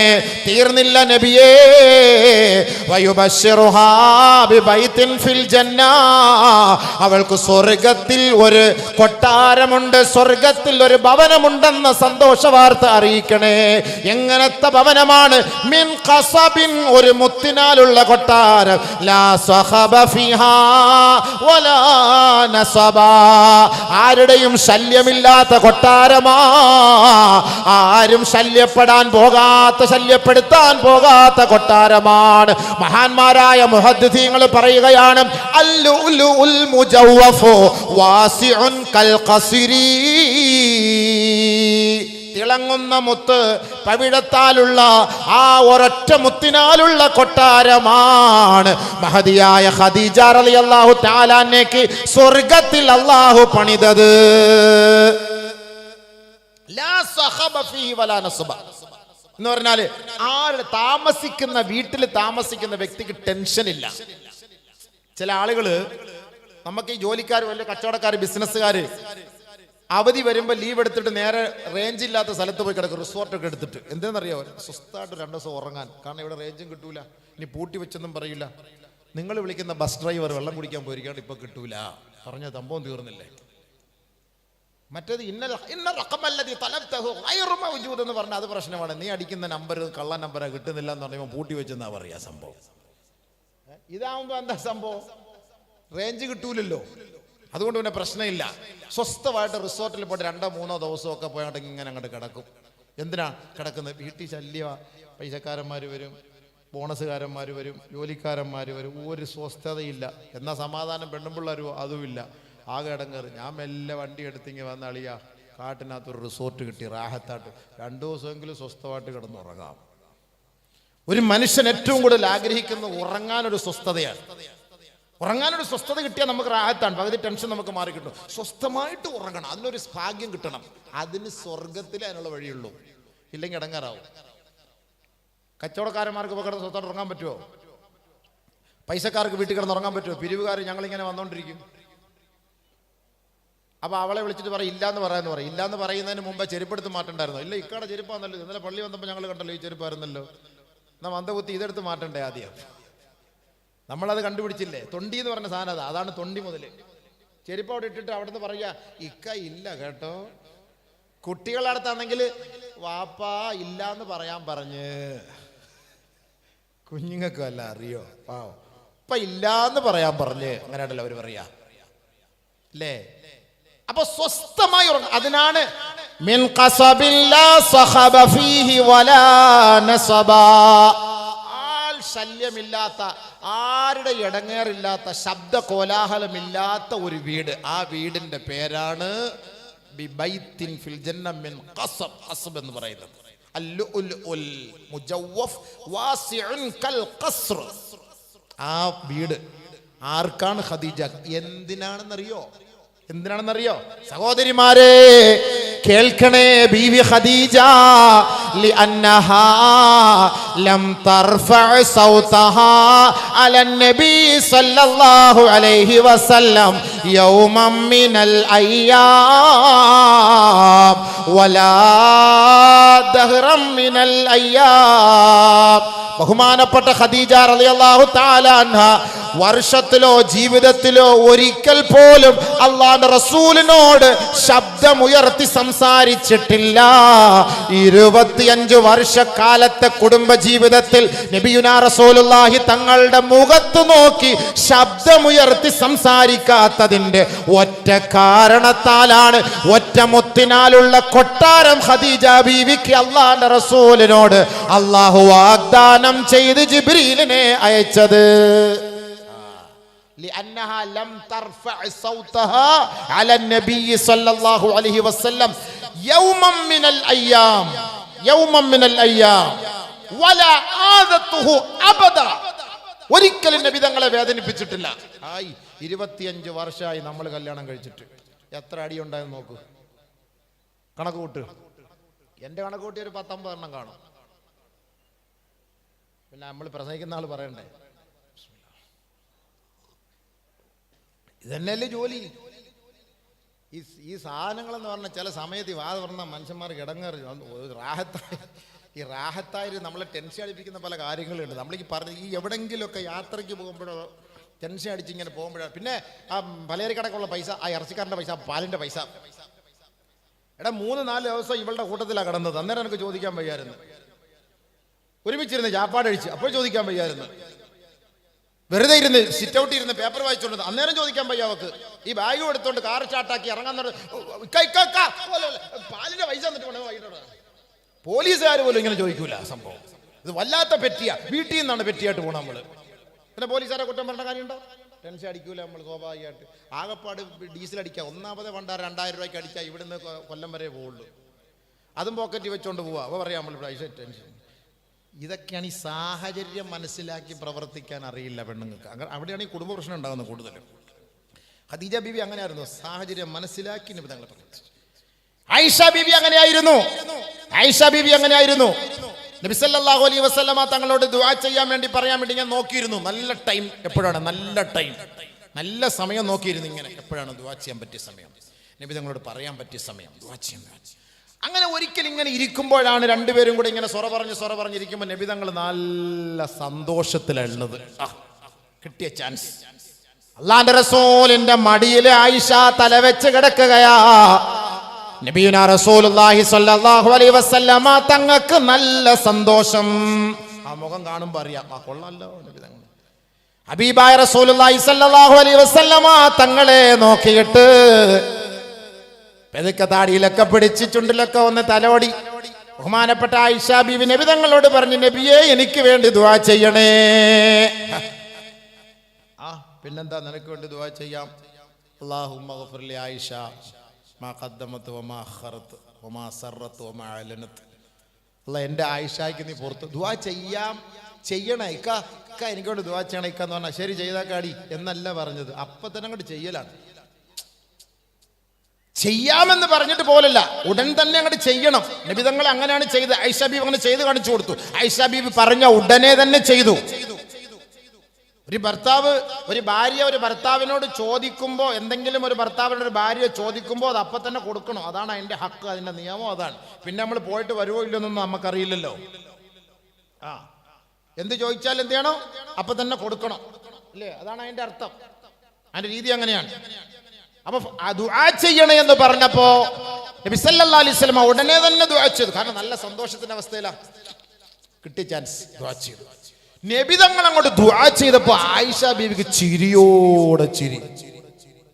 തീർന്നില്ല നബിയേ, വയുബശ്ശിറുഹാ ബിബൈത്തിൻ ഫിൽ ജന്നാ, അവൾക്ക് സ്വർഗത്തിൽ ഒരു കൊട്ടാരമുണ്ട്, സ്വർഗത്തിൽ ഒരു ഭവനമുണ്ടെന്ന സന്തോഷ വാർത്ത അറിയിക്കണേ. എങ്ങനത്തെ ഭവനമാണ്? മിൻ ഖസബിൻ, ഒരു മുത്തിനാലുള്ള കൊട്ടാരം. ലാ സഖബ ഫിഹാ വലാ നസബ, ആരുടെയും ശല്യമില്ലാത്ത കൊട്ടാരമാ, ആരും ശല്യപ്പെടുത്താൻ പോകാത്ത കൊട്ടാരമാണ്. മഹാന്മാരായ മുഹദ്ദിഥീങ്ങൾ പറയുകയാണ്, അൽ-ലുഅ്ലുഉൽ മുജവ്വഫു വാസിഉൻ കൽ ഖസ്രി, തിളങ്ങുന്ന മുത്ത് പവിഴത്താലുള്ള ആ ഒരൊറ്റ മുത്തിനാലുള്ള കൊട്ടാരമാണ് മഹദിയായ ഖദീജ റളിയല്ലാഹു തആല അൻഹയ്ക്ക് സ്വർഗ്ഗത്തിൽ അല്ലാഹു പണിതത്. ലാ സഖബ ഫീഹി വലാ നസബ എന്ന് പറഞ്ഞാല് താമസിക്കുന്ന വീട്ടിൽ താമസിക്കുന്ന വ്യക്തിക്ക് ടെൻഷൻ ഇല്ല. ചില ആളുകള്, നമുക്ക് ഈ ജോലിക്കാർ, വലിയ കച്ചവടക്കാർ, ബിസിനസ്സുകാര് അവധി വരുമ്പോൾ ലീവ് എടുത്തിട്ട് നേരെ റേഞ്ച് ഇല്ലാത്ത സ്ഥലത്ത് പോയി കിടക്കും, റിസോർട്ടൊക്കെ എടുത്തിട്ട്. എന്തെന്നറിയോ? സ്വസ്ഥമായിട്ട് 2 ദിവസം ഉറങ്ങാൻ. കാരണം ഇവിടെ റേഞ്ചും കിട്ടൂല, ഇനി പൂട്ടി വെച്ചൊന്നും പറയില്ല. നിങ്ങൾ വിളിക്കുന്ന ബസ് ഡ്രൈവർ വെള്ളം കുടിക്കാൻ പോയിരിക്കാണ്ട് ഇപ്പൊ കിട്ടൂല, പറഞ്ഞ സംഭവം തീർന്നില്ലേ? മറ്റേത് എന്ന് പറഞ്ഞാൽ അത് പ്രശ്നമാണ്. നീ അടിക്കുന്ന നമ്പർ കള്ള നമ്പറാ, കിട്ടുന്നില്ല എന്ന് പറയുമ്പോൾ പൂട്ടി വെച്ചെന്നാ പറയാ സംഭവം. ഇതാവുമ്പോ എന്താ സംഭവം? റേഞ്ച് കിട്ടൂലല്ലോ, അതുകൊണ്ട് പിന്നെ പ്രശ്നമില്ല. സ്വസ്ഥമായിട്ട് റിസോർട്ടിൽ പോയിട്ട് 2-3 ദിവസമൊക്കെ പോയാണ്ടെങ്കിൽ ഇങ്ങനെ അങ്ങോട്ട് കിടക്കും. എന്തിനാ കിടക്കുന്നത്? വീട്ടിൽ ശല്യ, പൈസക്കാരന്മാർ വരും, ബോണസുകാരന്മാർ വരും, ജോലിക്കാരന്മാർ വരും, ഒരു സ്വസ്ഥതയില്ല. എന്നാൽ സമാധാനം പെണ്ണുമ്പിള്ളേരും അതുമില്ല. ആകെ ഇടങ്ങേറ്. ഞാൻ മെല്ലെ വണ്ടി എടുത്തിങ്ങി വന്ന അളിയാ, കാട്ടിനകത്തൊരു റിസോർട്ട് കിട്ടി, റാഹത്തായിട്ട് 2 ദിവസമെങ്കിലും സ്വസ്ഥമായിട്ട് ഉറങ്ങാനൊരു സ്വസ്ഥത കിട്ടിയാൽ നമുക്ക് റാഹത്താണ്, പകുതി ടെൻഷൻ നമുക്ക് മാറി കിട്ടും. സ്വസ്ഥമായിട്ട് ഉറങ്ങണം, അതിനൊരു ഭാഗ്യം കിട്ടണം. അതിന് സ്വർഗത്തിൽ അതിനുള്ള വഴിയുള്ളൂ, ഇല്ലെങ്കിൽ ഇടങ്ങാറാവും. കച്ചവടക്കാരന്മാർക്ക് ഇപ്പോൾ കിടന്ന് സ്വസ്ഥമായിട്ട് ഉറങ്ങാൻ പറ്റുമോ? പൈസക്കാർക്ക് വീട്ടിൽ കിടന്ന് ഉറങ്ങാൻ പറ്റുമോ? പിരിവുകാർ ഞങ്ങളിങ്ങനെ വന്നുകൊണ്ടിരിക്കും. അപ്പോൾ അവളെ വിളിച്ചിട്ട് പറയും ഇല്ലയെന്ന് പറയാമെന്ന് പറയും. ഇല്ലയെന്ന് പറയുന്നതിന് മുമ്പ് ചെരുപ്പെടുത്ത് മാറ്റണ്ടായിരുന്നോ? ഇല്ല, ഇക്കാടെ ചെരുപ്പാന്നല്ലോ, ഇന്നലെ പള്ളി വന്നപ്പോൾ ഞങ്ങൾ കണ്ടല്ലോ ഈ ചെരുപ്പായിരുന്നല്ലോ, എന്നാൽ മന്ദബുദ്ധി ഇതെടുത്ത് മാറ്റണ്ടേ ആദ്യം. നമ്മളത് കണ്ടുപിടിച്ചില്ലേ? തൊണ്ടി എന്ന് പറഞ്ഞ സാധനം അതാണ് തൊണ്ടി മുതൽ. ചെരുപ്പ് അവിടെ ഇട്ടിട്ട് അവിടെ നിന്ന് പറയുക ഇക്ക ഇല്ല കേട്ടോ. കുട്ടികളുടെ അടുത്താണെങ്കിൽ വാപ്പാ ഇല്ലാന്ന് പറയാൻ പറഞ്ഞ്. കുഞ്ഞുങ്ങൾക്ക് വല്ല അറിയോ? ഇപ്പൊ ഇല്ലാന്ന് പറയാൻ പറഞ്ഞ്, അങ്ങനെയാണല്ലോ അവർ പറയാ അല്ലേ? അപ്പൊ സ്വസ്ഥമായി ഉറങ്ങും. അതിനാണ് മിൻ ഖസബില്ലാ സഖബ ഫീഹി വലാ നസബ. ശല്യമില്ലാത്ത, ആരുടെ ഇടങ്ങേറില്ലാത്ത, ശബ്ദ കോലാഹലമില്ലാത്ത ഒരു വീട്. ആ വീടിന്റെ പേരാണ് ബിബൈത്തിൻ ഫിൽ ജന്ന മിൻ ഖസബ്. ഖസബ് എന്ന് പറയുന്നത് അൽ-ലുഅ്ലുഉൽ മുജവ്വഫ് വാസിഉൻ കൽ ഖസ്ർ. ആ വീട് ആർക്കാണ്? ഖദീജ. എന്തിനാണെന്നറിയോ? എന്തിനാണെന്നറിയോ സഹോദരിമാരെ? കേൾക്കണേ, ബീവി ഖദീജ ലിഅന്നഹാ ലം തർഫഅ സൗതഹാ അലൻ നബി സല്ലല്ലാഹു അലൈഹി വസല്ലം യൗമൻ മിനൽ അയ്യാം വലാ ദഹ്റൻ മിനൽ അയ്യാം. ബഹുമാനപ്പെട്ട ഖദീജ റളിയല്ലാഹു തആല അൻഹ വർഷത്തിലോ ജീവിതത്തിലോ ഒരിക്കൽ പോലും അല്ലാഹുവിന്റെ റസൂലിനോട് ശബ്ദമുയർത്തി സംസാരിച്ചിട്ടില്ല. 25 വർഷക്കാലത്തെ കുടുംബ ജീവിതത്തിൽ നബിയുനാ റസൂലുള്ളാഹി തങ്ങളുടെ മുഖത്ത് നോക്കി ശബ്ദമുയർത്തി സംസാരിക്കാത്തതിന്റെ ഒറ്റ കാരണത്താലാണ്, ഒറ്റ മുത്തിനാലുള്ള കൊട്ടാരം ഖദീജ ബീവിക്ക് അല്ലാഹുവിന്റെ റസൂലിനോട് അല്ലാഹു വാഗ്ദാനം ചെയ്ത് ജിബ്രീലിനെ അയച്ചത്. لأنها لم ترفع صوتها على النبي صلى الله عليه وسلم يوما من الأيام ولا آذته أبدا. ഒരിക്കലും നബി തങ്ങളെ വേദനിപ്പിച്ചിട്ടില്ല. 25 വർഷമായി നമ്മൾ കല്യാണം കഴിച്ചിട്ട് എത്ര അടി ഉണ്ടായെന്ന് നോക്കൂ, കണക്ക് കൂട്ട്. എൻ്റെ കണക്ക് കൂട്ടി ഒരു 10-50 എണ്ണം കാണും. പിന്നെ നമ്മൾ പ്രസംഗിക്കുന്ന ആൾ പറയണ്ടേ, ഇതന്നെയല്ലേ ജോലി. ഈ സാധനങ്ങളെന്ന് പറഞ്ഞാൽ ചില സമയത്ത് വാദ പറഞ്ഞാൽ മനുഷ്യന്മാർക്ക് ഇടങ്ങേറി ഈ റാഹത്തായി നമ്മളെ ടെൻഷൻ അടിപ്പിക്കുന്ന പല കാര്യങ്ങളുണ്ട്. നമ്മളീ പറഞ്ഞ ഈ എവിടെങ്കിലുമൊക്കെ യാത്രയ്ക്ക് പോകുമ്പോഴോ ടെൻഷൻ അടിച്ചിങ്ങനെ പോകുമ്പോഴോ, പിന്നെ ആ പലചരക്കടക്കുള്ള പൈസ, ആ ഇറച്ചിക്കാരൻ്റെ പൈസ, പാലിൻ്റെ പൈസ. 3-4 ദിവസം ഇവളുടെ കൂട്ടത്തിലാണ് കിടന്നത്. അന്നേരം എനിക്ക് ചോദിക്കാൻ വയ്യായിരുന്നു. ഒരുമിച്ചിരുന്ന് ചാപ്പാടഴിച്ച് അപ്പോൾ ചോദിക്കാൻ വയ്യായിരുന്നു. വെറുതെ ഇരുന്ന് സിറ്റ് ഔട്ട് ഇരുന്ന് പേപ്പർ വായിച്ചോണ്ട് അന്നേരം ചോദിക്കാൻ വയ്യ അവക്ക്. ഈ ബാഗും എടുത്തോണ്ട് കാർ സ്റ്റാർട്ടാക്കി ഇറങ്ങാൻ പാലിന്റെ പൈസ എന്നിട്ട് പോലീസുകാർ പോലും ഇങ്ങനെ ചോദിക്കൂല. സംഭവം ഇത് വല്ലാത്ത പെറ്റിയ. വീട്ടിൽ നിന്നാണ് പെറ്റിയായിട്ട് പോകണം നമ്മള്. പിന്നെ പോലീസുകാരെ കുറ്റം പറഞ്ഞ കാര്യമുണ്ടോ? ടെൻഷൻ അടിക്കൂല നമ്മൾ സ്വാഭാവികമായിട്ട്. ആകപ്പാട് ഡീസൽ അടിക്കുക. ഒന്നാമത് പണ്ട് 2000 രൂപയ്ക്ക് അടിച്ചാൽ ഇവിടുന്ന് കൊല്ലം വരെ പോവുള്ളൂ. അതും പോക്കറ്റ് വെച്ചോണ്ട് പോവാ. അപ്പോൾ പറയാം നമ്മൾ പൈസ ടെൻഷൻ. ഇതൊക്കെയാണ് ഈ സാഹചര്യം മനസ്സിലാക്കി പ്രവർത്തിക്കാൻ അറിയില്ല പെണ്ണുങ്ങൾക്ക്. അവിടെയാണ് ഈ കുടുംബ പ്രശ്നം ഉണ്ടാകുന്നത് കൂടുതലും. ഖദീജ ബീവി അങ്ങനെയായിരുന്നു, സാഹചര്യം മനസ്സിലാക്കി നബി തങ്ങളെ പ്രവർത്തിച്ചു. ആയിഷ ബീവി അങ്ങനെയായിരുന്നു. നബി സല്ലല്ലാഹു അലൈഹി വസല്ലമ തങ്ങളോട് ദുആ ചെയ്യാൻ വേണ്ടി പറയാൻ വേണ്ടി ഞാൻ നോക്കിയിരുന്നു. നല്ല ടൈം എപ്പോഴാണ്, നല്ല സമയം നോക്കിയിരുന്നു. ഇങ്ങനെ എപ്പോഴാണ് ദുആ ചെയ്യാൻ പറ്റിയ സമയം, നബി തങ്ങളോട് പറയാൻ പറ്റിയ സമയം, ദുആ ചെയ്യാൻ. അങ്ങനെ ഒരിക്കൽ ഇങ്ങനെ ഇരിക്കുമ്പോഴാണ് രണ്ടുപേരും കൂടെ ഇങ്ങനെ സൊറ പറഞ്ഞിരിക്കുമ്പോൾ നബി തങ്ങൾ നല്ല സന്തോഷത്തിലുള്ളത്. കിട്ടിയ ചാൻസ്. അല്ലാഹുവിന്റെ റസൂലിന്റെ മടിയിൽ ആയിഷ തലവെച്ച് കിടക്കുകയാ. നബിയുനാ റസൂലുള്ളാഹി സ്വല്ലല്ലാഹു അലൈഹി വസല്ലമ തങ്ങൾക്ക് നല്ല സന്തോഷം. ആ മുഖം കാണുമ്പോൾ അറിയാം, കൊള്ളാലോ നബി തങ്ങൾ. ഹബീബായ റസൂലുള്ളാഹി സ്വല്ലല്ലാഹു അലൈഹി വസല്ലമ തങ്ങളെ നോക്കിയിട്ട് പെതുക്കെ താടിയിലൊക്കെ പിടിച്ച് ചുണ്ടിലൊക്കെ ഒന്ന് തലോടി. ബഹുമാനപ്പെട്ട ആയിഷ ബീവി നബി തങ്ങളോട് പറഞ്ഞു, നബിയെ എനിക്ക് വേണ്ടി ദുആ ചെയ്യണേ. പിന്നെന്താ, നിനക്ക് വേണ്ടി ദുആ ചെയ്യാം. അല്ലാഹുമ്മ ഗഫിർ ലി ആയിഷ മാ ഖദ്ദമത് വമാ അഖറത് വമാ സറത് വമാ അലനത്. അല്ലാഹ് എൻ്റെ ആയിഷയ്ക്ക് നീ പുറത്ത് ദുആ ചെയ്യണേ ഇക്ക എനിക്കോട് ദുആ ചെയ്യണം ഇക്ക എന്ന് പറഞ്ഞാൽ ശരി ചെയ്താക്കാടി എന്നല്ല പറഞ്ഞത്. അപ്പൊ തന്നെ അങ്ങോട്ട് ചെയ്യലാണ്. ചെയ്യാമെന്ന് പറഞ്ഞിട്ട് പോലല്ല, ഉടൻ തന്നെ അങ്ങോട്ട് ചെയ്യണം. നബി തങ്ങൾ അങ്ങനെയാണ് ചെയ്ത്. ആയിഷ ബീവി അങ്ങനെ ചെയ്ത് കാണിച്ചു കൊടുത്തു. ആയിഷ ബീവി പറഞ്ഞ ഉടനെ തന്നെ ചെയ്തു. ഒരു ഭാര്യ ഒരു ഭർത്താവിനോട് ചോദിക്കുമ്പോൾ, എന്തെങ്കിലും ഒരു ഭർത്താവിനോട് ഒരു ഭാര്യ ചോദിക്കുമ്പോൾ അത് അപ്പം തന്നെ കൊടുക്കണം. അതാണ് അതിന്റെ ഹക്ക്, അതിന്റെ നിയമം അതാണ്. പിന്നെ നമ്മൾ പോയിട്ട് വരുവോ ഇല്ലെന്നൊന്നും നമുക്കറിയില്ലല്ലോ. എന്ത് ചോദിച്ചാൽ എന്ത് ചെയ്യണം? അപ്പൊ തന്നെ കൊടുക്കണം അല്ലേ? അതാണ് അതിന്റെ അർത്ഥം. അതിന്റെ രീതി അങ്ങനെയാണ്. അപ്പൊ ദുആ ചെയ്യണേ എന്ന് പറഞ്ഞപ്പോ നബി സല്ലല്ലാഹു അലൈഹി വസല്ലം ഉടനെ തന്നെ ദുആ ചെയ്തു. കാരണം നല്ല സന്തോഷത്തിന്റെ അവസ്ഥയിലാണ്, കിട്ടിയ ചാൻസ് ദുആ ചെയ്തു. നബി തങ്ങൾ അങ്ങോട്ട് ദുആ ചെയ്തപ്പോ ആയിഷ ബീവിക്ക് ചിരിയോടെ ചിരി.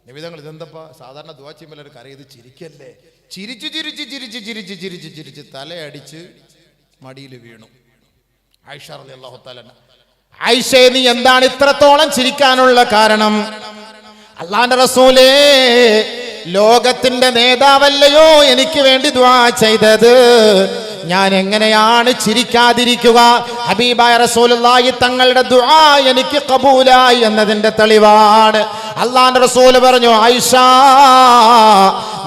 നബി തങ്ങൾ ഇതെന്തപ്പാ സാധാരണ ദുആ ചെയ്യുമ്പോൾ ഒരു കരയത് ചിരിക്കല്ലേ? ചിരിച്ചു ചിരിച്ച് ചിരിച്ച് ചിരിച്ച് ചിരിച്ച് ചിരിച്ച് തലയടിച്ച് മടിയിൽ വീണു. ആയിഷ റളിയല്ലാഹു തആല, ആയിഷേ നീ എന്താണ് ഇത്രത്തോളം ചിരിക്കാനുള്ള കാരണം? അല്ലാഹുവിന്റെ റസൂലേ, ലോകത്തിന്റെ നേതാവല്ലയോ എനിക്ക് വേണ്ടി ദുആ ചെയ്തത്, ഞാൻ എങ്ങനെയാണ് ചിരിക്കാതിരിക്കുക? ഹബീബായ റസൂലുള്ളാഹി തങ്ങളുടെ ദുആ എനിക്ക് ഖബൂലായി എന്നതിന്റെ തെളിവാണ്. അല്ലാഹുവിന്റെ റസൂൽ പറഞ്ഞു, ആയിഷ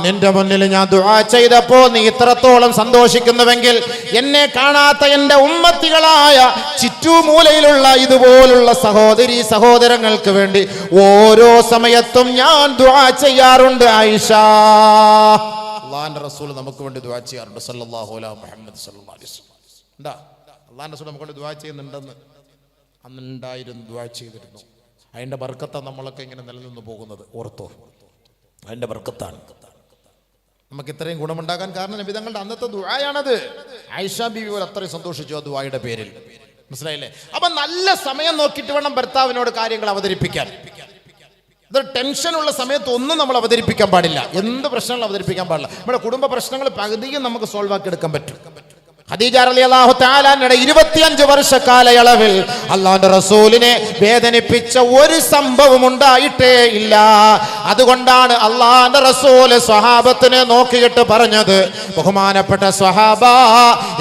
നിന്റെ മുന്നിൽ ഞാൻ ദുആ ചെയ്തപ്പോൾ നീ ഇത്രത്തോളം സന്തോഷിക്കുന്നുവെങ്കിൽ എന്നെ കാണാത്ത എൻ്റെ ഉമ്മത്തികളായ ചുറ്റുമൂലയിലുള്ള ഇതുപോലുള്ള സഹോദരീ സഹോദരങ്ങൾക്ക് വേണ്ടി ഓരോ സമയത്തും ഞാൻ ദുആ ചെയ്യാറുണ്ട് ആയിഷ. അല്ലാഹുവിന്റെ റസൂൽ നമുക്ക് വേണ്ടി ദുആ ചെയ്യാറുണ്ട് സല്ലല്ലാഹു അലൈഹി മുഹമ്മദ് സല്ലല്ലാഹു അലൈഹി വസല്ലം. എന്താ അല്ലാഹുവിന്റെ റസൂൽ നമുക്ക് വേണ്ടി ദുആ ചെയ്യുന്നുണ്ടെന്ന് അന്നുണ്ടായിരുന്നു, ദുആ ചെയ്തിരുന്നു. അതിന്റെ ബർക്കത്താണ് നമ്മളൊക്കെ ഇങ്ങനെ നിലനിന്ന് പോകുന്നത്. ഓർത്തോ, അതിന്റെ ബർക്കത്താണ് നമുക്ക് ഇത്രയും ഗുണമുണ്ടാകാൻ കാരണം നബി തങ്ങളുടെ അന്നത്തെ ദുആയാണത്. ആയിഷ ബീവി പോലെ അത്രയും സന്തോഷിച്ചു ആ ദുആയുടെ പേരിൽ. മനസ്സിലായില്ലേ? അപ്പൊ നല്ല സമയം നോക്കിയിട്ട് വേണം ഭർത്താവിനോട് കാര്യങ്ങൾ അവതരിപ്പിക്കാൻ. ഇതൊരു ടെൻഷനുള്ള സമയത്ത് ഒന്നും നമ്മൾ അവതരിപ്പിക്കാൻ പാടില്ല. എന്ത് പ്രശ്നങ്ങളും അവതരിപ്പിക്കാൻ പാടില്ല. നമ്മുടെ കുടുംബ പ്രശ്നങ്ങൾ പകുതിയും നമുക്ക് സോൾവ് ആക്കി എടുക്കാൻ പറ്റും. ഖദീജ റളിയല്ലാഹു തആല അൻഹയുടെ 25 വർഷ കാലയളവിൽ അല്ലാഹുവിന്റെ റസൂലിനെ വേദനിപ്പിച്ച ഒരു സംഭവം ഉണ്ടായിട്ടേ ഇല്ല. അതുകൊണ്ടാണ് അല്ലാഹുവിന്റെ റസൂൽ സ്വഹാബത്തിനെ നോക്കിയിട്ട് പറഞ്ഞത്, ബഹുമാനപ്പെട്ട സ്വഹാബ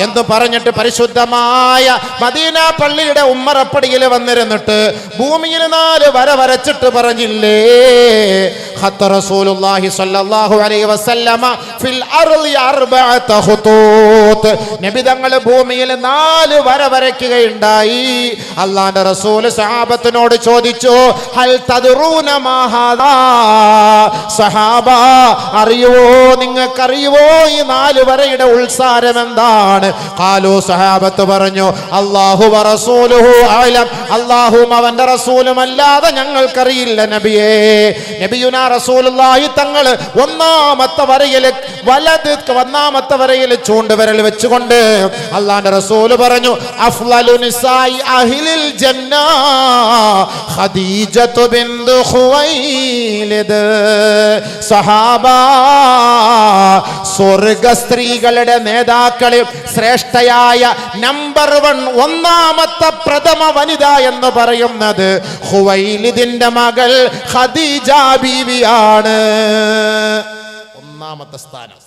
എന്ന് പറഞ്ഞിട്ട് പരിശുദ്ധമായ മദീന പള്ളിയുടെ ഉമ്മറപ്പടിയിൽ വന്നിരുന്നിട്ട് ഭൂമിയിൽ 4 വര വരച്ചിട്ട് പറഞ്ഞില്ലേ, ഖത്ത റസൂലുള്ളാഹി സ്വല്ലല്ലാഹു അലൈഹി വസല്ലമ ഫിൽ അർളി 4 ഖുതൂത്. നബിതങ്ങൾ ഭൂമിയിൽ 4 വര വരയ്ക്കുകയുണ്ടായി. അല്ലാഹുവിന്റെ റസൂൽ സഹാബത്തിനോട് ചോദിച്ചു, ഹൽ തദ്റൂന മാ ഹാദാ? സഹാബ അറിയുവോ, നിങ്ങൾക്കറിയുവോ ഈ 4 വരയുടെ ഉൾസാരം എന്താണ്? ഖാലു, സഹാബത്ത് പറഞ്ഞു, അല്ലാഹു വ റസൂലുഹു അഅലം, അല്ലാഹുവും അവന്റെ റസൂലും അല്ലാതെ ഞങ്ങൾക്കറിയില്ല നബിയേ. നബിയുനാ റസൂലുള്ളാഹി തങ്ങൾ ഒന്നാമത്തെ വരയിൽ ചൂണ്ടുവിരൽ വെച്ചുകൊണ്ട് അല്ലാഹുവിന്റെ റസൂൽ പറഞ്ഞു, അഫ്ളലു നിസായി അഹ്ലിൽ ജന്ന ഖദീജത്തു ബിൻതു ഖുവൈലിദ്. സഹാബ, സ്വർഗ സ്ത്രീകളുടെ നേതാക്കളിൽ ശ്രേഷ്ഠയായ നമ്പർ 1 ഒന്നാമത്തെ പ്രഥമ വനിത എന്ന് പറയുന്നത് ഖുവൈലിദിന്റെ മകൾ ഖദീജ ബീവിയാണ്. ഒന്നാമത്തെ സ്ഥാനം.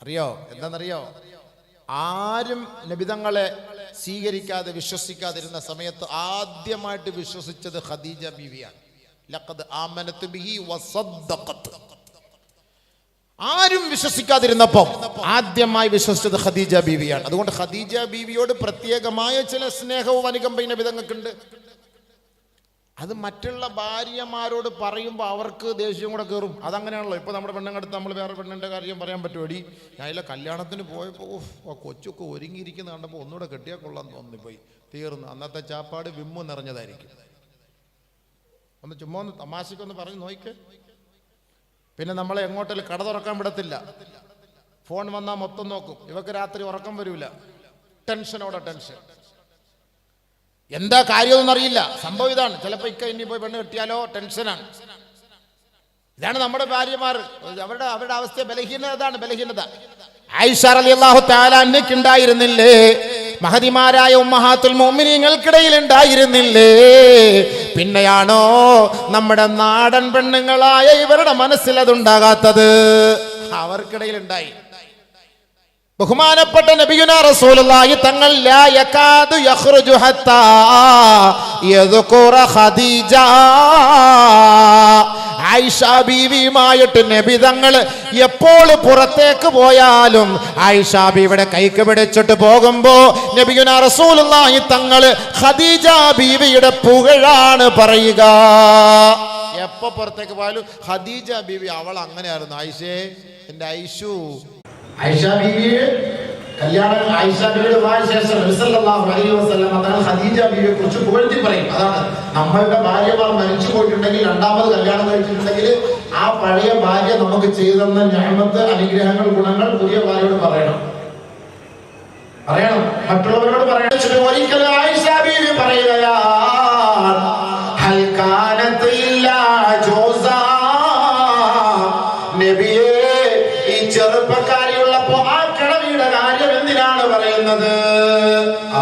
അറിയോ എന്താണെന്നറിയോ? ആരും നബിതങ്ങളെ സ്വീകരിക്കാതെ വിശ്വസിക്കാതിരുന്ന സമയത്ത് ആദ്യമായിട്ട് വിശ്വസിച്ചത് ഖദീജ ബീവിയാണ്. ലഖദ് ആമനതു ബിഹി വസദ്ദഖത്. ആരും വിശ്വസിക്കാതിരുന്നപ്പോൾ ആദ്യമായി വിശ്വസിച്ചത് ഖദീജ ബീവിയാണ്. അതുകൊണ്ട് ഖദീജ ബീവിയോട് പ്രത്യേകമായ ചില സ്നേഹവും അനുകമ്പയും നബിതങ്ങൾക്കുണ്ട്. അത് മറ്റുള്ള ഭാര്യമാരോട് പറയുമ്പോൾ അവർക്ക് ദേഷ്യം കൂടെ കയറും. അതങ്ങനെയാണല്ലോ. ഇപ്പൊ നമ്മുടെ പെണ്ണുങ്ങടുത്ത് നമ്മൾ വേറെ പെണ്ണിന്റെ കാര്യം പറയാൻ പറ്റുമടി, ഞാനില്ല കല്യാണത്തിന് പോയപ്പോൾ ആ കൊച്ചൊക്കെ ഒരുങ്ങിയിരിക്കുന്ന കണ്ടപ്പോൾ ഒന്നുകൂടെ കെട്ടിയാൽ കൊള്ളാന്ന് തോന്നിപ്പോയി. തീർന്നു. അന്നത്തെ ചാപ്പാട് വിമ്മു നിറഞ്ഞതായിരിക്കും. ഒന്ന് ചുമ്മാ ഒന്ന് തമാശക്കൊന്ന് പറഞ്ഞു നോക്ക്. പിന്നെ നമ്മളെ എങ്ങോട്ടെങ്കിലും കട തുറക്കാൻ വിടത്തില്ല. ഫോൺ വന്നാൽ മൊത്തം നോക്കും. ഇവക്ക് രാത്രി ഉറക്കം വരില്ല. ടെൻഷനോടെ ടെൻഷൻ. എന്താ കാര്യമൊന്നും അറിയില്ല. സംഭവം ഇതാണ്. ചിലപ്പോൾ ഇനി പോയി പെണ്ണ് കെട്ടിയാലോ ടെൻഷനാണ്. ഇതാണ് നമ്മുടെ ഭാര്യമാർ. അവരുടെ അവസ്ഥ ബലഹീനത. ആയിഷ റളിയല്ലാഹു തആല അൻഹയ്ക്ക് ഉണ്ടായിരുന്നില്ലേ? മഹദിമാരായ ഉമ്മഹാത്തുൽ മുഅ്മിനീങ്ങൾക്കിടയിൽ ഉണ്ടായിരുന്നില്ലേ? പിന്നെയാണോ നമ്മുടെ നാടൻ പെണ്ണുങ്ങളായ ഇവരുടെ മനസ്സിൽ അതുണ്ടാകാത്തത്? അവർക്കിടയിൽ ഉണ്ടായി. ബഹുമാനപ്പെട്ട നബിയുനാ റസൂലുള്ളാഹി തങ്ങൾ ലാ യകാദു യഖ്റുജു ഹത്താ യദ്കുറ ഖദീജ. ആയിഷ ബീവിയുമായിട്ട് നബി തങ്ങൾ എപ്പോൾ പുറത്തേക്ക് പോയാലും ആയിഷ ബീവിയുടെ കൈക്ക് പിടിച്ചിട്ട് പോകുമ്പോ നബിയുനാ റസൂലുള്ളാഹി തങ്ങൾ ഖദീജ ബീവിയുടെ പുകഴാണ് പറയുക. എപ്പോ പുറത്തേക്ക് പോയാലും ഖദീജ ബീവി അവൾ അങ്ങനെയായിരുന്നു. ആയിഷേ, എന്റെ ഐഷു. ആയിഷ ബീവിയെ കല്യാണം ആയിഷ ബീവിയുടെ വിവാഹ ശേഷം നബി സല്ലല്ലാഹു അലൈഹി വസല്ലം തങ്ങൾ ഖദീജ ബീവിയെ കുറിച്ച് പുകഴ്ത്തി പറയും. അതാണ്, നമ്മളുടെ ഭാര്യമാർ മരിച്ചു പോയിട്ടുണ്ടെങ്കിൽ രണ്ടാമത് കല്യാണം കഴിച്ചിട്ടുണ്ടെങ്കിൽ ആ പഴയ ഭാര്യ നമുക്ക് ചെയ്തെന്ന നിഅമത്ത്, അനുഗ്രഹങ്ങൾ, ഗുണങ്ങൾ പുതിയ ഭാര്യയോട് പറയണം. മറ്റുള്ളവരോട് പറയണം. ഒരിക്കൽ ആയിഷ ബീവി പറയുകയാണ്, ഹൽ കാനത് ഇല്ലാ ജോസാ. നബിയേ, ഈ ചെറുപ്പക്കാരിയുള്ളപ്പോ ആ കിളവിയുടെ കാര്യം എന്തിനാണ് പറയുന്നത്?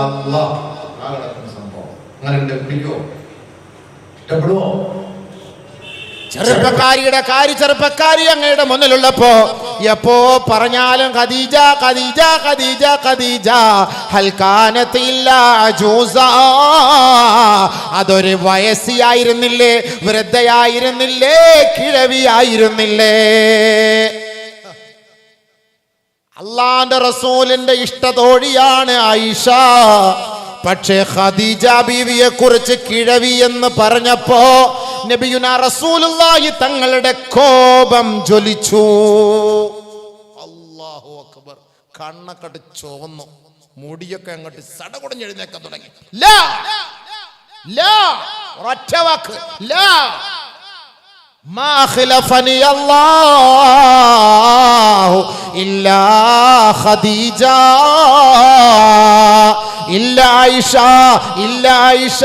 അല്ലാഹ് സംഭവം അങ്ങനെ പിടിക്കോ, ഇഷ്ടപ്പെടുവോ? ചെറുപ്പക്കാരിയുടെ ചെറുപ്പക്കാരി അങ്ങയുടെ മുന്നിലുള്ളപ്പോ എപ്പോ പറഞ്ഞാലും ഖദീജ ഖദീജ ഖദീജ ഖദീജ. ഹൽ കാനത് ഇല്ലാ ജൂസാ. അതൊരു വയസ്സിയായിരുന്നില്ലേ, വൃദ്ധയായിരുന്നില്ലേ, കിഴവിയായിരുന്നില്ലേ? അള്ളാന്റെ റസൂലിന്റെ ഇഷ്ടതോഴിയാണ് ആയിഷ. പക്ഷേ ഖദീജ ബീവിയെ കുറിച്ച് കിഴവി എന്ന് പറഞ്ഞപ്പോ നബിയുനാ റസൂലുള്ളാഹി തങ്ങളുടെ കോപം ജ്വലിച്ചു. അല്ലാഹു അക്ബർ. കണ്ണക്കട്ട് ചുവന്നു, മുടിയൊക്കെ അങ്ങോട്ട് സടകുടഞ്ഞെഴുന്നേക്കാൻ തുടങ്ങി. ലാ ലാ, ഒരൊറ്റ വാക്ക്, ലാ. മാ ഖലഫനി അല്ലാഹു ഇല്ലാ ഖദീജ ഇല്ല ആയിഷ, ഇല്ല ആയിഷ,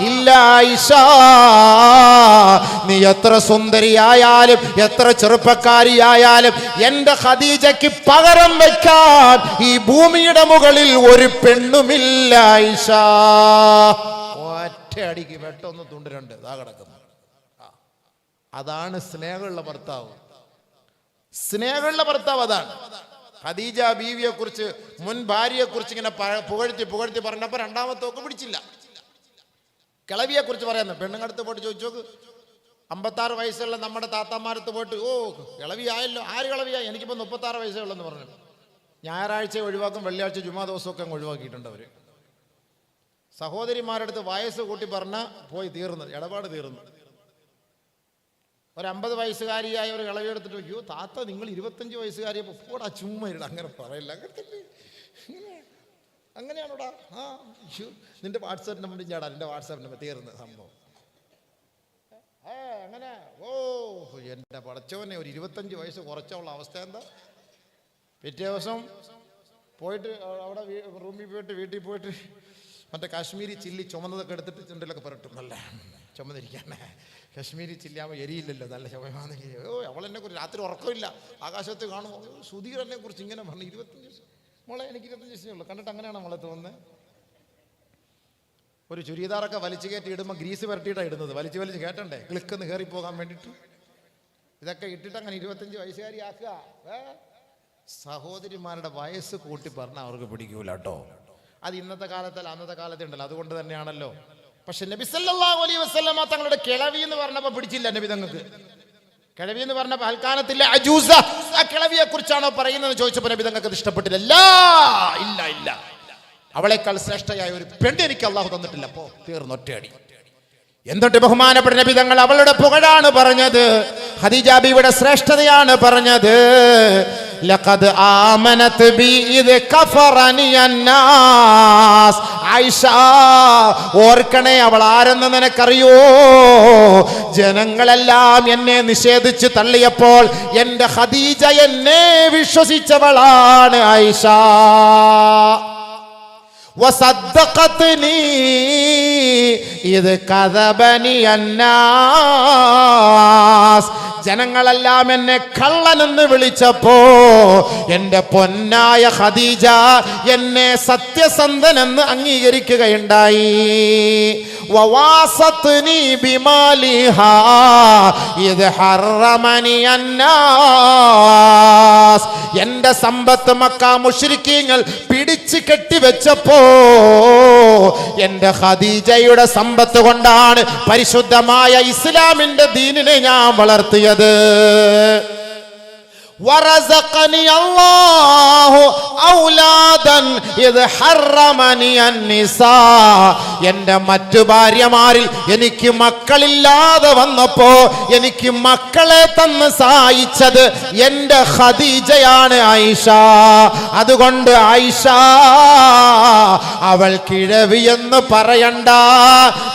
ഇല്ല ആയിഷ. നീ എത്ര സുന്ദരിയായാലും എത്ര ചെറുപ്പക്കാരിയായാലും എന്റെ ഖദീജയ്ക്ക് പകരം വെക്കാൻ ഈ ഭൂമിയുടെ മുകളിൽ ഒരു പെണ്ണുമില്ല ആയിഷ. ഒറ്റയടിക്ക് വെട്ടൊന്ന് തുണ്ടിരണ്ട് ഇതാ കിടക്കുന്നു. അതാണ് സ്നേഹമുള്ള ഭർത്താവ്. സ്നേഹമുള്ള ഭർത്താവ് അതാണ്. ഖദീജ ബീവിയെ കുറിച്ച്, മുൻ ഭാര്യയെ കുറിച്ച് ഇങ്ങനെ പുകഴ്ത്തി പുകഴ്ത്തി പറഞ്ഞപ്പോ രണ്ടാമത്തൊക്കെ പിടിച്ചില്ല. കിളവിയെ കുറിച്ച് പറയുന്നു. പെണ്ണുങ്ങടുത്ത് പോയിട്ട് ചോദിച്ചോക്ക്, 56 വയസ്സുള്ള നമ്മുടെ താത്താമാരത്ത് പോയിട്ട്, ഓ കിളവിയായല്ലോ. ആര് കിളവിയായി? എനിക്കിപ്പോ 36 വയസ്സേ ഉള്ളെന്ന് പറഞ്ഞു. ഞായറാഴ്ച ഒഴിവാക്കും, വെള്ളിയാഴ്ച ജുമാ ദിവസമൊക്കെ അങ്ങ് ഒഴിവാക്കിയിട്ടുണ്ട് അവര്. സഹോദരിമാരടുത്ത് വയസ്സ് കൂട്ടി പറഞ്ഞാൽ പോയി തീർന്നു, ഇടപാട് തീർന്നു. ഒരു 50 വയസ്സുകാരിയായ ഒരു കിളവി എടുത്തിട്ട്, അയ്യോ താത്ത നിങ്ങൾ 25 വയസ്സുകാരിയെ പോടാ ചുമ്മാ ഇട, അങ്ങനെ പറയില്ല. അങ്ങനെയാണോടാ? ആ നിന്റെ വാട്സാപ്പ് നമ്പർ ഞാടാ, നിന്റെ വാട്സാപ്പ് നമ്പർ തീർന്ന് സംഭവം. അങ്ങനെ ഓ എൻ്റെ പടച്ചവനെ, ഒരു 25 വയസ്സ് കുറച്ചുള്ള അവസ്ഥ എന്താ? പിറ്റേ ദിവസം പോയിട്ട് അവിടെ റൂമിൽ പോയിട്ട് വീട്ടിൽ പോയിട്ട് മറ്റേ കാശ്മീരി ചില്ലി ചുമന്നതൊക്കെ എടുത്തിട്ട് ചുണ്ടിലൊക്കെ പുരട്ടും. നല്ല ചുമന്നിരിക്കാനേ, കാശ്മീരി ചില്ലാകുമ്പോൾ എരിയില്ലല്ലോ, നല്ല ചുമമാണെങ്കിൽ. ഓ അവളെന്നെ കുറിച്ച് രാത്രി ഉറക്കമില്ല, ആകാശത്ത് കാണുമ്പോൾ സുധീരനെ കുറിച്ച് ഇങ്ങനെ പറഞ്ഞു. 25 മോളെ, എനിക്ക് 25 വയസ്സേ ഉള്ളൂ. കണ്ടിട്ട് അങ്ങനെയാണ് മോളെ തോന്നുന്നത്. ഒരു ചുരിദാറൊക്കെ വലിച്ചു കയറ്റി ഇടുമ്പോൾ ഗ്രീസ് പുരട്ടിയിട്ടാണ് ഇടുന്നത്. വലിച്ച് വലിച്ച് കേട്ടണ്ടേ, ക്ലിക്കെന്ന് കയറി പോകാൻ വേണ്ടിയിട്ട്. ഇതൊക്കെ ഇട്ടിട്ട് അങ്ങനെ 25 വയസ്സുകാരി ആക്കുക. സഹോദരിമാരുടെ വയസ്സ് കൂട്ടി പറഞ്ഞാൽ അവർക്ക് പിടിക്കൂല കേട്ടോ. അത് ഇന്നത്തെ കാലത്തല്ല, അന്നത്തെ കാലത്ത് ഉണ്ടല്ലോ. അതുകൊണ്ട് തന്നെയാണല്ലോ. പക്ഷെ നബി സല്ലല്ലാഹു അലൈഹി വസല്ലമ തങ്ങളുടെ കിളവി എന്ന് പറഞ്ഞപ്പോൾ പിടിച്ചില്ല നബി തങ്ങൾക്ക്. കിളവി എന്ന് പറഞ്ഞപ്പോൾ ഹൽക്കാനത്തിലെ അജൂസ, ആ കിളവിയെ കുറിച്ചാണോ പറയുന്നത് ചോദിച്ചപ്പോൾ നബി തങ്ങൾക്ക് ഇഷ്ടപ്പെട്ടില്ല. ഇല്ല ഇല്ല, അവളെക്കാൾ ശ്രേഷ്ഠയായ ഒരു പെണ്ണ് എനിക്ക് അള്ളാഹു തന്നിട്ടില്ല. അപ്പോ തീർന്നു, ഒറ്റയടി. എന്നിട്ട് ബഹുമാനപ്പെട്ട നബി തങ്ങൾ അവളുടെ പുകഴാണ് പറഞ്ഞത്, ഖദീജ ബീവിയുടെ ശ്രേഷ്ഠതയാണ് പറഞ്ഞത്. ലഖദ് ആമനത് ബി ഇദ് കഫറനി അന്നാസ്. ആയിഷ ഓർക്കണേ, അവൾ ആരെന്ന് നിനക്കറിയോ? ജനങ്ങളെല്ലാം എന്നെ നിഷേധിച്ച് തള്ളിയപ്പോൾ എന്റെ ഖദീജ എന്നെ വിശ്വസിച്ചവളാണ് ആയിഷ. വസദ്ദഖത്നി ഇദ് കദബനി അന്നാസ്. ജനങ്ങളെല്ലാം എന്നെ കള്ളനെന്ന് വിളിച്ചപ്പോ എന്റെ പൊന്നായ ഖദീജ എന്നെ സത്യസന്ധനെന്ന് അംഗീകരിക്കുകയുണ്ടായി. വവാസത്നി ബിമാലിഹാ ഇദ് ഹറമനി അന്നാസ്. എന്റെ സമ്പത്ത് മക്ക മുശ്രിക്കീങ്ങൾ പിടിച്ചു കെട്ടിവെച്ചപ്പോ എന്റെ ഖദീജയുടെ സമ്പത്ത് കൊണ്ടാണ് പരിശുദ്ധമായ ഇസ്ലാമിന്റെ ദീനിനെ ഞാൻ വളർത്തിയത്. വറസഖനി അല്ലാഹു ഔലാദൻ ഇദ് ഹറമനി അന്നിസാ. എന്റെ മറ്റു ഭാര്യമാരിൽ എനിക്ക് മക്കളില്ലാതെ വന്നപ്പോ എനിക്ക് മക്കളെ തന്ന് സഹായിച്ചത് എന്റെ ഖദീജയാണ് ആയിഷ. അതുകൊണ്ട് ആയിഷ അവൾ കിഴവിയെന്ന് പറയണ്ട,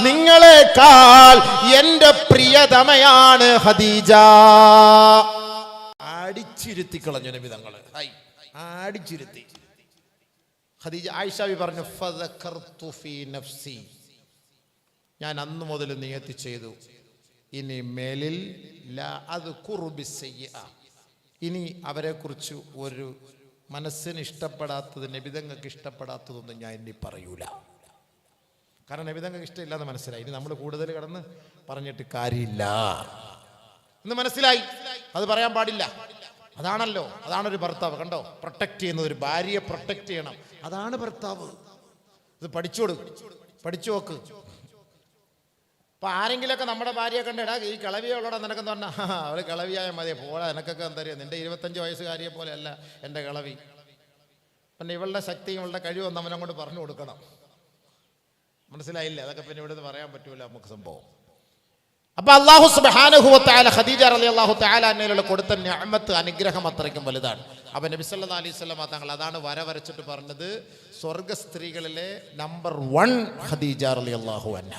നിങ്ങളെക്കാൾ എന്റെ പ്രിയതമയാണ് ഖദീജ. അടിച്ചിരുത്തി കളഞ്ഞു നബി തങ്ങൾ, അടിച്ചിരുത്തി. ഖദീജ ആയിഷാബി പറഞ്ഞു, ഫദകർതു ഫീ നഫ്സി, ഞാൻ അന്ന് മുതൽ നിയത്ത് ചെയ്തു, ഇനി മേലിൽ ലാ അദ്കുറു ബിസ്സയ്യിഅ, ഇനി അവരെ കുറിച്ച് ഒരു മനസ്സിന് ഇഷ്ടപ്പെടാത്തത്, നബിതങ്ങൾക്ക് ഇഷ്ടപ്പെടാത്തതൊന്നും ഞാൻ ഇനി പറയൂല. കാരണം നബിതങ്ങൾക്ക് ഇഷ്ടമില്ലാന്ന് മനസ്സിലായി. ഇനി നമ്മൾ കൂടുതൽ കടന്ന് പറഞ്ഞിട്ട് കാര്യമില്ല എന്ന് മനസ്സിലായി. അത് പറയാൻ പാടില്ല. അതാണല്ലോ, അതാണൊരു ഭർത്താവ്. കണ്ടോ, പ്രൊട്ടക്ട് ചെയ്യുന്നത്, ഒരു ഭാര്യയെ പ്രൊട്ടക്ട് ചെയ്യണം, അതാണ് ഭർത്താവ്. ഇത് പഠിച്ചു നോക്ക്. അപ്പൊ ആരെങ്കിലൊക്കെ നമ്മുടെ ഭാര്യയെ കണ്ടടാ ഈ കിളവിയുള്ളടാ നിനക്കെന്ന് പറഞ്ഞാൽ അവള് കിളവിയായ മതിയെ പോടാ, എനക്കൊക്കെ എന്താ അറിയാം, നിന്റെ 25 വയസ്സുകാരിയെ പോലെ അല്ല എൻ്റെ കിളവി. പിന്നെ ഇവളുടെ ശക്തിയും ഇവളുടെ കഴിവൊന്നും അവനങ്ങോട്ട് പറഞ്ഞു കൊടുക്കണം. മനസ്സിലായില്ലേ? അതൊക്കെ പിന്നെ ഇവിടെ പറയാൻ പറ്റൂല നമുക്ക് സംഭവം. അപ്പൊ അല്ലാഹു സുബ്ഹാനഹു വ തആല ഖദീജ റളിയല്ലാഹു തആല അന്നയിലുള്ള കൊടുത്ത നിഅമത്ത്, അനുഗ്രഹം അത്രയ്ക്കും വലുതാണ്. അപ്പൊ നബി സല്ലല്ലാഹു അലൈഹി വസല്ലം തങ്ങൾ അതാണ് വരച്ചിട്ട് പറഞ്ഞത്, സ്വർഗ്ഗ സ്ത്രീകളിലെ നമ്പർ 1 ഖദീജ റളിയല്ലാഹു അൻഹ.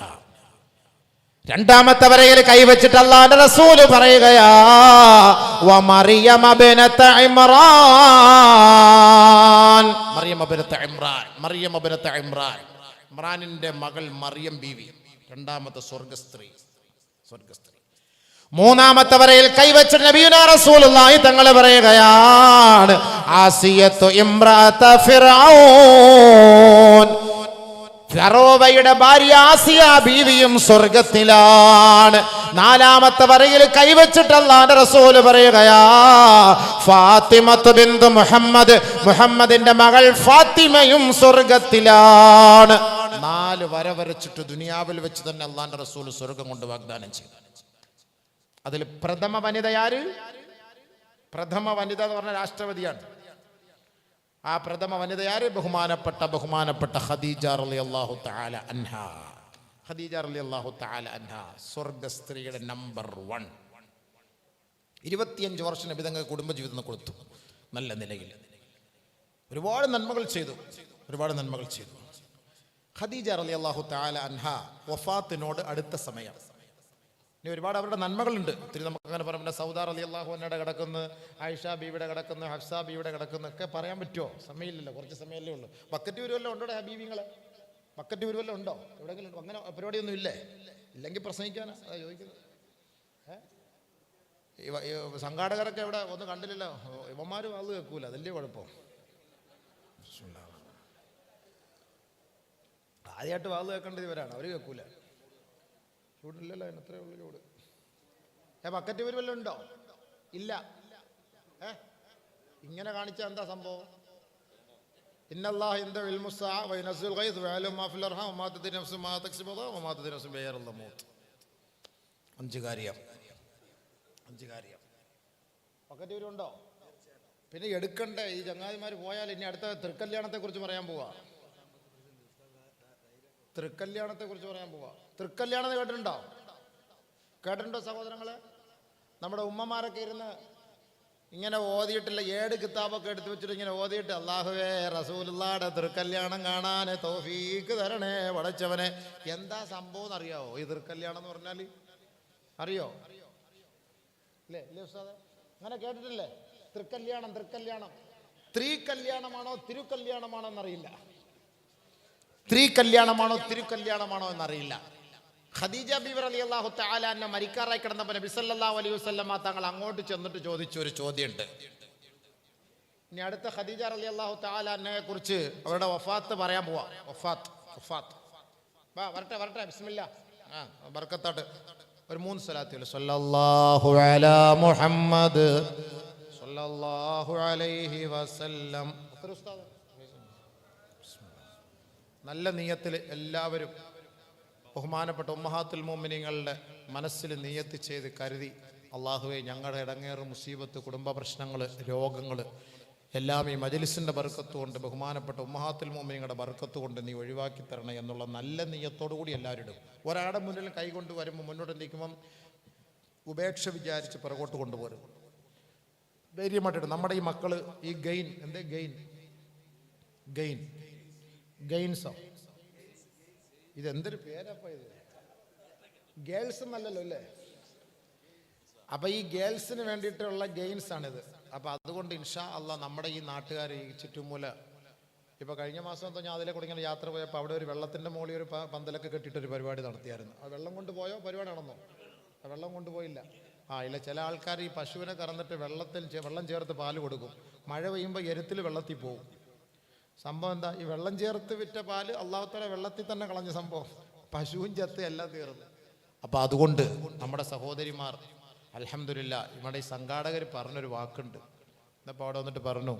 രണ്ടാമത്തെ വരയിൽ കൈവച്ചിട്ട് അല്ലാഹുവിന്റെ റസൂൽ പറയുകയാ, വ മറിയം ഇബ്നത ഇമ്രാൻ. മറിയം ഇബ്നത ഇമ്രാൻ, ഇമ്രാനിന്റെ മകൾ മറിയം ബീവി, രണ്ടാമത്തെ സ്വർഗ്ഗസ്ത്രീ. മൂന്നാമത്തെ വരയിൽ കൈവച്ചിട്ട് നബിയുനാ റസൂലുള്ളാഹി തങ്ങൾ പറയുകയാണ്, ആസിയത്തു ഇംറഅത ഫിർഔൻ. ഫറോവയുടെ ഭാര്യ ആസിയ ബീവിയും സ്വർഗത്തിലാണ്. നാലാമത്തെ വരയിൽ കൈവച്ചിട്ട് അല്ലാഹുവിന്റെ റസൂൽ പറയുകയാ, ഫാത്തിമത്തു ബിന്തു മുഹമ്മദ്, മുഹമ്മദിന്റെ മകൾ ഫാത്തിമയും സ്വർഗത്തിലാണ്. 4 വരച്ചിട്ട് ദുനിയാവിൽ വെച്ച് തന്നെ അല്ലാഹുവിന്റെ റസൂൽ സ്വർഗം കൊണ്ട് വാഗ്ദാനം ചെയ്തു. അതിൽ പ്രഥമ വനിത ആര്? പ്രഥമ വനിത എന്ന് പറഞ്ഞ രാഷ്ട്രപതിയാണ്. ആ പ്രഥമ വനിത ആര്? ബഹുമാനപ്പെട്ട ഖദീജ റളിയല്ലാഹു തആല അൻഹ. ഖദീജ റളിയല്ലാഹു തആല അൻഹ സ്വർഗ്ഗ സ്ത്രീയുടെ നമ്പർ 1. 25 വർഷം നബി തങ്ങൾ കുടുംബജീവിതം കൊടുത്തു. നല്ല നിലയിൽ ഒരുപാട് നന്മകൾ ചെയ്തു. ഖദീജ റളിയല്ലാഹു തആല അൻഹ വഫാത്തിനോട് അടുത്ത സമയം. ഇനി ഒരുപാട് അവരുടെ നന്മകളുണ്ട്. ഒത്തിരി നമുക്ക് അങ്ങനെ പറയാം. പിന്നെ സൗദ റളിയല്ലാഹു അൻഹയുടെ കിടക്കുന്നു, ആയിഷ ബീവിയുടെ കിടക്കുന്നു, ഹഫ്സ ബീവിയുടെ കിടക്കുന്നു ഒക്കെ പറയാൻ പറ്റുമോ? സമയമില്ലല്ലോ, കുറച്ച് സമയമല്ലേ ഉള്ളൂ. ബക്കറ്റ് ഉരുവല്ലോ ഉണ്ടോ ഹബീബിങ്ങളെ? ബക്കറ്റ് ഉരുവല്ലോ ഉണ്ടോ എവിടെയെങ്കിലും? അങ്ങനെ പരിപാടിയൊന്നും ഇല്ലേ? ഇല്ലെങ്കിൽ പ്രസംഗിക്കാനാ അതാ ചോദിക്കുന്നത്. സംഘാടകരൊക്കെ എവിടെ ഒന്നും കണ്ടില്ലല്ലോ. ഇവന്മാരും അത് കേൾക്കൂല, അതല്ലേ കുഴപ്പം. ആദ്യമായിട്ട് വാത് കേൾക്കേണ്ടത് ഇവരാണ്, അവർ കേൾക്കൂല. ചൂടില്ലല്ലോ, അതിനത്രേ ഉള്ളൂ ചൂട്. ബക്കറ്റ് വരുമല്ലോ ഉണ്ടോ? ഇല്ല. ഇങ്ങനെ കാണിച്ചാൽ എന്താ സംഭവം? ഇന്നല്ലാഹ ഇൻദഹു ഇൽമുസ് സഅ വ യുനസ്സിലുൽ ഗൈസ് വ യഅലമു മാ ഫിൽ അർഹാം വമാ തദ്രി നഫ്സുൻ മാ തക്സിബു ഗദൻ വമാ തദ്രി നഫ്സുൻ ബിഅയ്യി മൗത്ത്. 5 കാര്യം. ബക്കറ്റ് വരുമുണ്ടോ? പിന്നെ എടുക്കണ്ടേ? ഈ ചങ്ങാതിമാർ പോയാൽ ഇനി അടുത്ത തൃക്കല്യാണത്തെ കുറിച്ച് പറയാൻ പോവാ. തൃക്കല്യാണം കേട്ടിട്ടുണ്ടോ സഹോദരങ്ങളെ? നമ്മുടെ ഉമ്മമാരൊക്കെ ഇരുന്ന് ഇങ്ങനെ ഓതിയിട്ടില്ല, 7 കിതാബൊക്കെ എടുത്തു വെച്ചിട്ട് ഇങ്ങനെ ഓതിയിട്ട്, അല്ലാഹുവേ റസൂലുള്ളാഹിയുടെ തൃക്കല്യാണം കാണാൻ തൗഫീക്ക് തരണേ പടച്ചവനെ. എന്താ സംഭവം എന്നറിയാവോ? ഈ തൃക്കല്യാണം എന്ന് പറഞ്ഞാൽ അറിയോ? ഇല്ലേ ഉസ്താദേ? അങ്ങനെ കേട്ടിട്ടില്ലേ? തൃക്കല്യാണം ത്രീകല്യാണമാണോ തിരുക്കല്യാണമാണോ എന്നറിയില്ല. ത്രീകല്യാണമാണോ തിരുക്കല്യാണമാണോ എന്നറിയില്ല. ഖദീജ ബീവി റളിയല്ലാഹു തആല അൻഹ മരിക്കാറായി കിടന്നപ്പോൾ നബി സല്ലല്ലാഹു അലൈഹി വസല്ലമ തങ്ങൾ അങ്ങോട്ട് ചെന്നിട്ട് ചോദിച്ച ഒരു ചോദ്യമുണ്ട്. ഇനി അടുത്ത ഖദീജ റളിയല്ലാഹു തആല അൻഹയെ കുറിച്ച് അവരുടെ വഫാത്ത് പറയാൻ പോവാ. വഫാത്ത് വരട്ടെ ബിസ്മില്ലാ. ബർക്കത്താട്ട് ഒരു 3 സ്വലാത്തുകൾ. സല്ലല്ലാഹു അലാ മുഹമ്മദ് സല്ലല്ലാഹു അലൈഹി വസല്ലം. നല്ല നിയ്യത്തിൽ എല്ലാവരും ബഹുമാനപ്പെട്ട ഉമ്മഹാത്തുൽ മുഅ്മിനീങ്ങളുടെ മനസ്സിൽ നിയ്യത്ത് ചെയ്ത് കരുതി, അള്ളാഹുവേ ഞങ്ങളുടെ ഇടങ്ങേറ്, മുസീബത്ത്, കുടുംബ പ്രശ്നങ്ങൾ, രോഗങ്ങൾ എല്ലാം ഈ മജ്ലിസിൻ്റെ ബർക്കത്ത് കൊണ്ട്, ബഹുമാനപ്പെട്ട ഉമ്മഹാത്തുൽ മുഅ്മിനീങ്ങളുടെ ബർക്കത്ത് കൊണ്ട് നീ ഒഴിവാക്കി തരണേ എന്നുള്ള നല്ല നിയ്യത്തോടു കൂടി എല്ലാവരും ഇടും. ഒരാളുടെ മുന്നിൽ കൈകൊണ്ട് വരുമ്പോൾ മുന്നോട്ട് നിൽക്കുമ്പം ഉപേക്ഷ വിചാരിച്ച് പിറകോട്ട് കൊണ്ടുപോരും. ധൈര്യമായിട്ടിടും. നമ്മുടെ ഈ മക്കൾ ഈ ഗെയിൻസോ, ഇതെന്തൊരു പേരപ്പ ഇത്, ഗേൾസ് എന്നല്ലല്ലോ അല്ലേ? അപ്പം ഈ ഗേൾസിന് വേണ്ടിയിട്ടുള്ള ഗെയിംസ് ആണിത്. അപ്പം അതുകൊണ്ട് ഇൻഷാ അള്ളാ നമ്മുടെ ഈ നാട്ടുകാർ ഈ ചുറ്റുമൂല, ഇപ്പോൾ കഴിഞ്ഞ മാസം എന്തോ ഞാൻ അതിലെ കൂടെ ഇങ്ങനെ യാത്ര പോയപ്പോൾ അവിടെ ഒരു വെള്ളത്തിൻ്റെ മുകളിൽ ഒരു പന്തലൊക്കെ കെട്ടിയിട്ടൊരു പരിപാടി നടത്തിയായിരുന്നു. ആ വെള്ളം കൊണ്ട് പോയോ? പരിപാടി നടന്നോ? വെള്ളം കൊണ്ടുപോയില്ല. ഇല്ല, ചില ആൾക്കാർ ഈ പശുവിനെ കറന്നിട്ട് വെള്ളം ചേർത്ത് പാല് കൊടുക്കും. മഴ പെയ്യുമ്പോൾ എരുത്തിൽ വെള്ളത്തിൽ പോകും. സംഭവം എന്താ? ഈ വെള്ളം ചേർത്ത് വിറ്റ പാല് അള്ളാഹു തആല വെള്ളത്തിൽ തന്നെ കളഞ്ഞ സംഭവം. പശുവും ചത്ത് എല്ലാം തീർന്നു. അപ്പം അതുകൊണ്ട് നമ്മുടെ സഹോദരിമാർ അൽഹംദുലില്ലാ, ഇവിടെ ഈ സംഘാടകർ പറഞ്ഞൊരു വാക്കുണ്ട്. എന്നപ്പോൾ അവിടെ വന്നിട്ട് പറഞ്ഞു,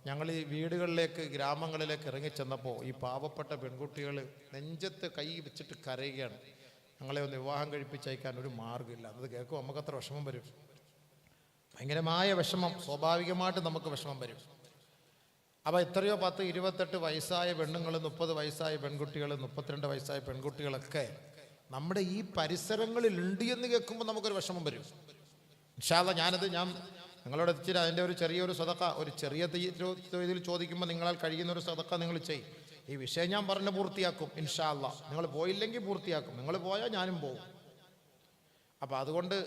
ഞങ്ങൾ ഈ വീടുകളിലേക്ക്, ഗ്രാമങ്ങളിലേക്ക് ഇറങ്ങിച്ചെന്നപ്പോൾ ഈ പാവപ്പെട്ട പെൺകുട്ടികൾ നെഞ്ചത്ത് കൈ വെച്ചിട്ട് കരയുകയാണ്, ഞങ്ങളെ ഒന്ന് വിവാഹം കഴിപ്പിച്ചയക്കാൻ ഒരു മാർഗ്ഗമില്ല. അത് കേൾക്കുമ്പോൾ നമുക്കത്ര വിഷമം വരും, ഭയങ്കരമായ വിഷമം. സ്വാഭാവികമായിട്ട് നമുക്ക് വിഷമം വരും. അപ്പോൾ എത്രയോ 10, 28 വയസ്സായ പെണ്ണുങ്ങൾ, 30 വയസ്സായ പെൺകുട്ടികൾ, 32 വയസ്സായ പെൺകുട്ടികളൊക്കെ നമ്മുടെ ഈ പരിസരങ്ങളിൽ ഉണ്ട് എന്ന് കേൾക്കുമ്പോൾ നമുക്കൊരു വിഷമം വരും. ഇൻഷാ അല്ലാഹ് ഞാൻ നിങ്ങളോട് എത്തിച്ചിട്ട് അതിൻ്റെ ഒരു ചെറിയൊരു സദഖ, ഒരു ചെറിയ ഇതിൽ ചോദിക്കുമ്പോൾ നിങ്ങളാൽ കഴിയുന്ന ഒരു സദഖ നിങ്ങൾ ചെയ്യും. ഈ വിഷയം ഞാൻ പറഞ്ഞ് പൂർത്തിയാക്കും ഇൻഷാ അല്ലാഹ്. നിങ്ങൾ പോയില്ലെങ്കിൽ പൂർത്തിയാക്കും, നിങ്ങൾ പോയാൽ ഞാനും പോകും. അപ്പോൾ അതുകൊണ്ട്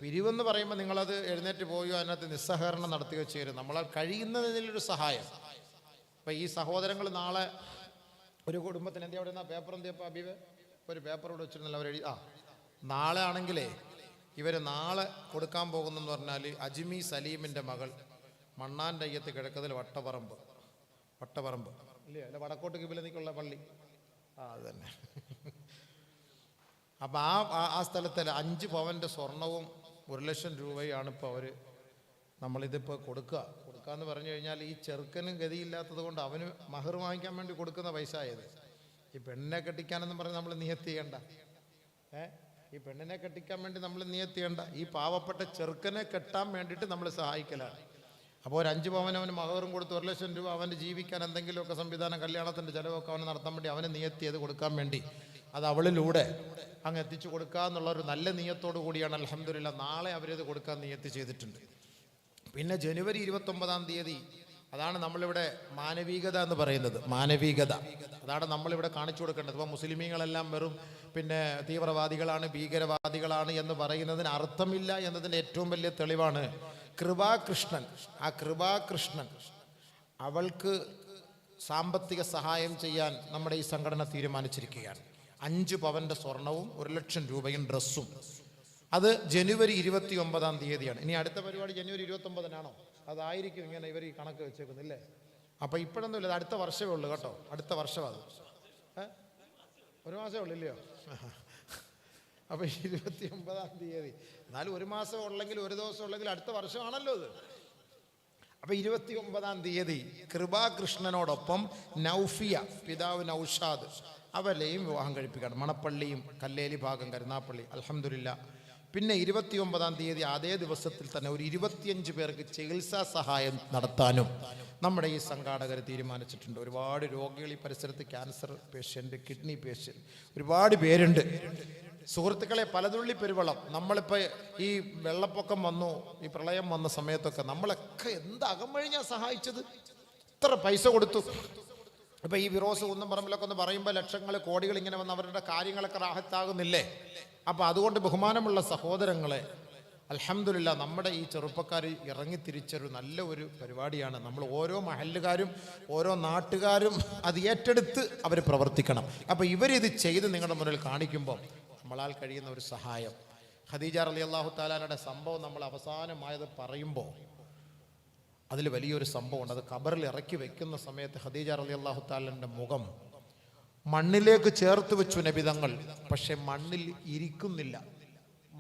പിരിവെന്ന് പറയുമ്പോൾ നിങ്ങളത് എഴുന്നേറ്റ് പോയോ അതിനകത്ത് നിസ്സഹകരണം നടത്തുകയോ ചെയ്യരുത്. നമ്മളാൽ കഴിയുന്നതിലൊരു സഹായം. അപ്പം ഈ സഹോദരങ്ങൾ നാളെ ഒരു കുടുംബത്തിന് എന്തിയാ അവിടെ പേപ്പർ എന്തിയപ്പോൾ അബീബ് ഒരു പേപ്പർ ഇവിടെ വെച്ചിരുന്നല്ലോ, അവർ നാളെ ആണെങ്കിലേ ഇവർ നാളെ കൊടുക്കാൻ പോകുന്നെന്ന് പറഞ്ഞാൽ അജ്മി സലീമിൻ്റെ മകൾ മണ്ണാൻ്റെ അയ്യത്ത് കിഴക്കതിൽ വട്ടപ്പറമ്പ് ഇല്ലേ, അല്ല വടക്കോട്ട് കിബിലനിക്കുള്ള പള്ളി, അത് തന്നെ. അപ്പം ആ സ്ഥലത്തിൽ 5 പവൻ്റെ സ്വർണവും 1,00,000 രൂപയാണ് ഇപ്പോൾ നമ്മളിതിപ്പോൾ കൊടുക്കാന്ന് പറഞ്ഞു കഴിഞ്ഞാൽ ഈ ചെറുക്കനും ഗതിയില്ലാത്തത് കൊണ്ട് അവന് മഹർ വാങ്ങിക്കാൻ വേണ്ടി കൊടുക്കുന്ന പൈസ ആയത്. ഈ പെണ്ണിനെ കെട്ടിക്കാനെന്ന് പറഞ്ഞ് നമ്മൾ നിയത്ത് ചെയ്യണ്ട. ഈ പെണ്ണിനെ കെട്ടിക്കാൻ വേണ്ടി നമ്മൾ നിയത്ത് ചെയ്യണ്ട. ഈ പാവപ്പെട്ട ചെറുക്കനെ കെട്ടാൻ വേണ്ടിയിട്ട് നമ്മൾ സഹായിക്കലാണ്. അപ്പോൾ ഒരു 5 പവൻ അവന് മഹറും കൊടുത്ത് 1,00,000 രൂപ അവന് ജീവിക്കാൻ എന്തെങ്കിലുമൊക്കെ സംവിധാനം, കല്യാണത്തിൻ്റെ ചിലവൊക്കെ അവന് നടത്താൻ വേണ്ടി അവന് നിയത്ത് ചെയ്ത് കൊടുക്കാൻ വേണ്ടി അത് അവളിലൂടെ അങ്ങ് എത്തിച്ചു കൊടുക്കുക എന്നുള്ളൊരു നല്ല നിയത്തോടു കൂടിയാണ് അൽഹംദുലില്ലാ നാളെ അവരിത് കൊടുക്കാൻ നിയത്ത് ചെയ്തിട്ടുണ്ട്. പിന്നെ ജനുവരി 29-ാം തീയതി, അതാണ് നമ്മളിവിടെ മാനവികത എന്ന് പറയുന്നത്. മാനവികത അതാണ് നമ്മളിവിടെ കാണിച്ചു കൊടുക്കേണ്ടത്. ഇപ്പോൾ മുസ്ലിമീങ്ങളെല്ലാം വെറും തീവ്രവാദികളാണ്, ഭീകരവാദികളാണ് എന്ന് പറയുന്നതിന് അർത്ഥമില്ല എന്നതിൻ്റെ ഏറ്റവും വലിയ തെളിവാണ് കൃപാകൃഷ്ണൻ. ആ കൃപാകൃഷ്ണൻ അവൾക്ക് സാമ്പത്തിക സഹായം ചെയ്യാൻ നമ്മുടെ ഈ സംഘടന തീരുമാനിച്ചിരിക്കുകയാണ്. 5 പവൻ്റെ സ്വർണവും 1,00,000 രൂപയും ഡ്രസ്സും. അത് ജനുവരി 29-ാം തീയതിയാണ്. ഇനി അടുത്ത പരിപാടി ജനുവരി 29-നാണോ? അതായിരിക്കും ഇങ്ങനെ ഇവർ ഈ കണക്ക് വെച്ചേക്കുന്നില്ലേ. അപ്പോൾ ഇപ്പോഴൊന്നുമില്ല, അത് അടുത്ത വർഷമേ ഉള്ളൂ കേട്ടോ. അടുത്ത വർഷം അത് 1 മാസമേ ഉള്ളൂ ഇല്ലയോ? അപ്പോൾ 29-ാം തീയതി, എന്നാലും 1 മാസം ഉള്ളെങ്കിൽ 1 ദിവസം ഉള്ളെങ്കിൽ അടുത്ത വർഷമാണല്ലോ ഇത്. അപ്പോൾ 29-ാം തീയതി കൃപാകൃഷ്ണനോടൊപ്പം നൗഫിയ, പിതാവ് നൗഷാദ്, അവരെയും വിവാഹം കഴിപ്പിക്കണം. മണപ്പള്ളിയും കല്ലേലി ഭാഗം കരുനാപ്പള്ളി. അൽഹംദുലില്ലാ. പിന്നെ 29-ാം തീയതി അതേ ദിവസത്തിൽ തന്നെ ഒരു 25 പേർക്ക് ചികിത്സാ സഹായം നടത്താനും നമ്മുടെ ഈ സംഘാടകർ തീരുമാനിച്ചിട്ടുണ്ട്. ഒരുപാട് രോഗികൾ ഈ പരിസരത്ത്, ക്യാൻസർ പേഷ്യൻ്റ്, കിഡ്നി പേഷ്യൻ്റ്, ഒരുപാട് പേരുണ്ട്. സുഹൃത്തുക്കളെ, പലതുള്ളി പെരുവെള്ളം, നമ്മളിപ്പോൾ ഈ വെള്ളപ്പൊക്കം വന്നു, ഈ പ്രളയം വന്ന സമയത്തൊക്കെ നമ്മളൊക്കെ എന്ത് അകമഴിഞ്ഞാണ് സഹായിച്ചത്. ഇത്ര പൈസ കൊടുത്തു. ഇപ്പം ഈ ഫിറോസ് കുന്നംപറമ്പിലൊക്കെ ഒന്ന് പറയുമ്പോൾ ലക്ഷങ്ങൾ, കോടികൾ ഇങ്ങനെ വന്ന് അവരുടെ കാര്യങ്ങളൊക്കെ റാഹത്താകുന്നില്ലേ. അപ്പം അതുകൊണ്ട് ബഹുമാനമുള്ള സഹോദരങ്ങളെ, അൽഹംദുലില്ലാ നമ്മുടെ ഈ ചെറുപ്പക്കാർ ഇറങ്ങിത്തിരിച്ചൊരു നല്ല ഒരു പരിപാടിയാണ്. നമ്മൾ ഓരോ മഹല്ലുകാരും ഓരോ നാട്ടുകാരും അത് ഏറ്റെടുത്ത് അവർ പ്രവർത്തിക്കണം. അപ്പോൾ ഇവരിത് ചെയ്ത് നിങ്ങളുടെ മുന്നിൽ കാണിക്കുമ്പോൾ നമ്മളാൽ കഴിയുന്ന ഒരു സഹായം. ഖദീജ റളിയല്ലാഹു തആലയുടെ സംഭവം നമ്മൾ അവസാനമായത് പറയുമ്പോൾ അതിൽ വലിയൊരു സംഭവമുണ്ട്. അത് ഖബറിൽ ഇറക്കി വെക്കുന്ന സമയത്ത് ഖദീജ റളിയല്ലാഹു തആലയുടെ മുഖം മണ്ണിലേക്ക് ചേർത്ത് വെച്ചു നബി തങ്ങൾ. പക്ഷെ മണ്ണിൽ ഇരിക്കുന്നില്ല,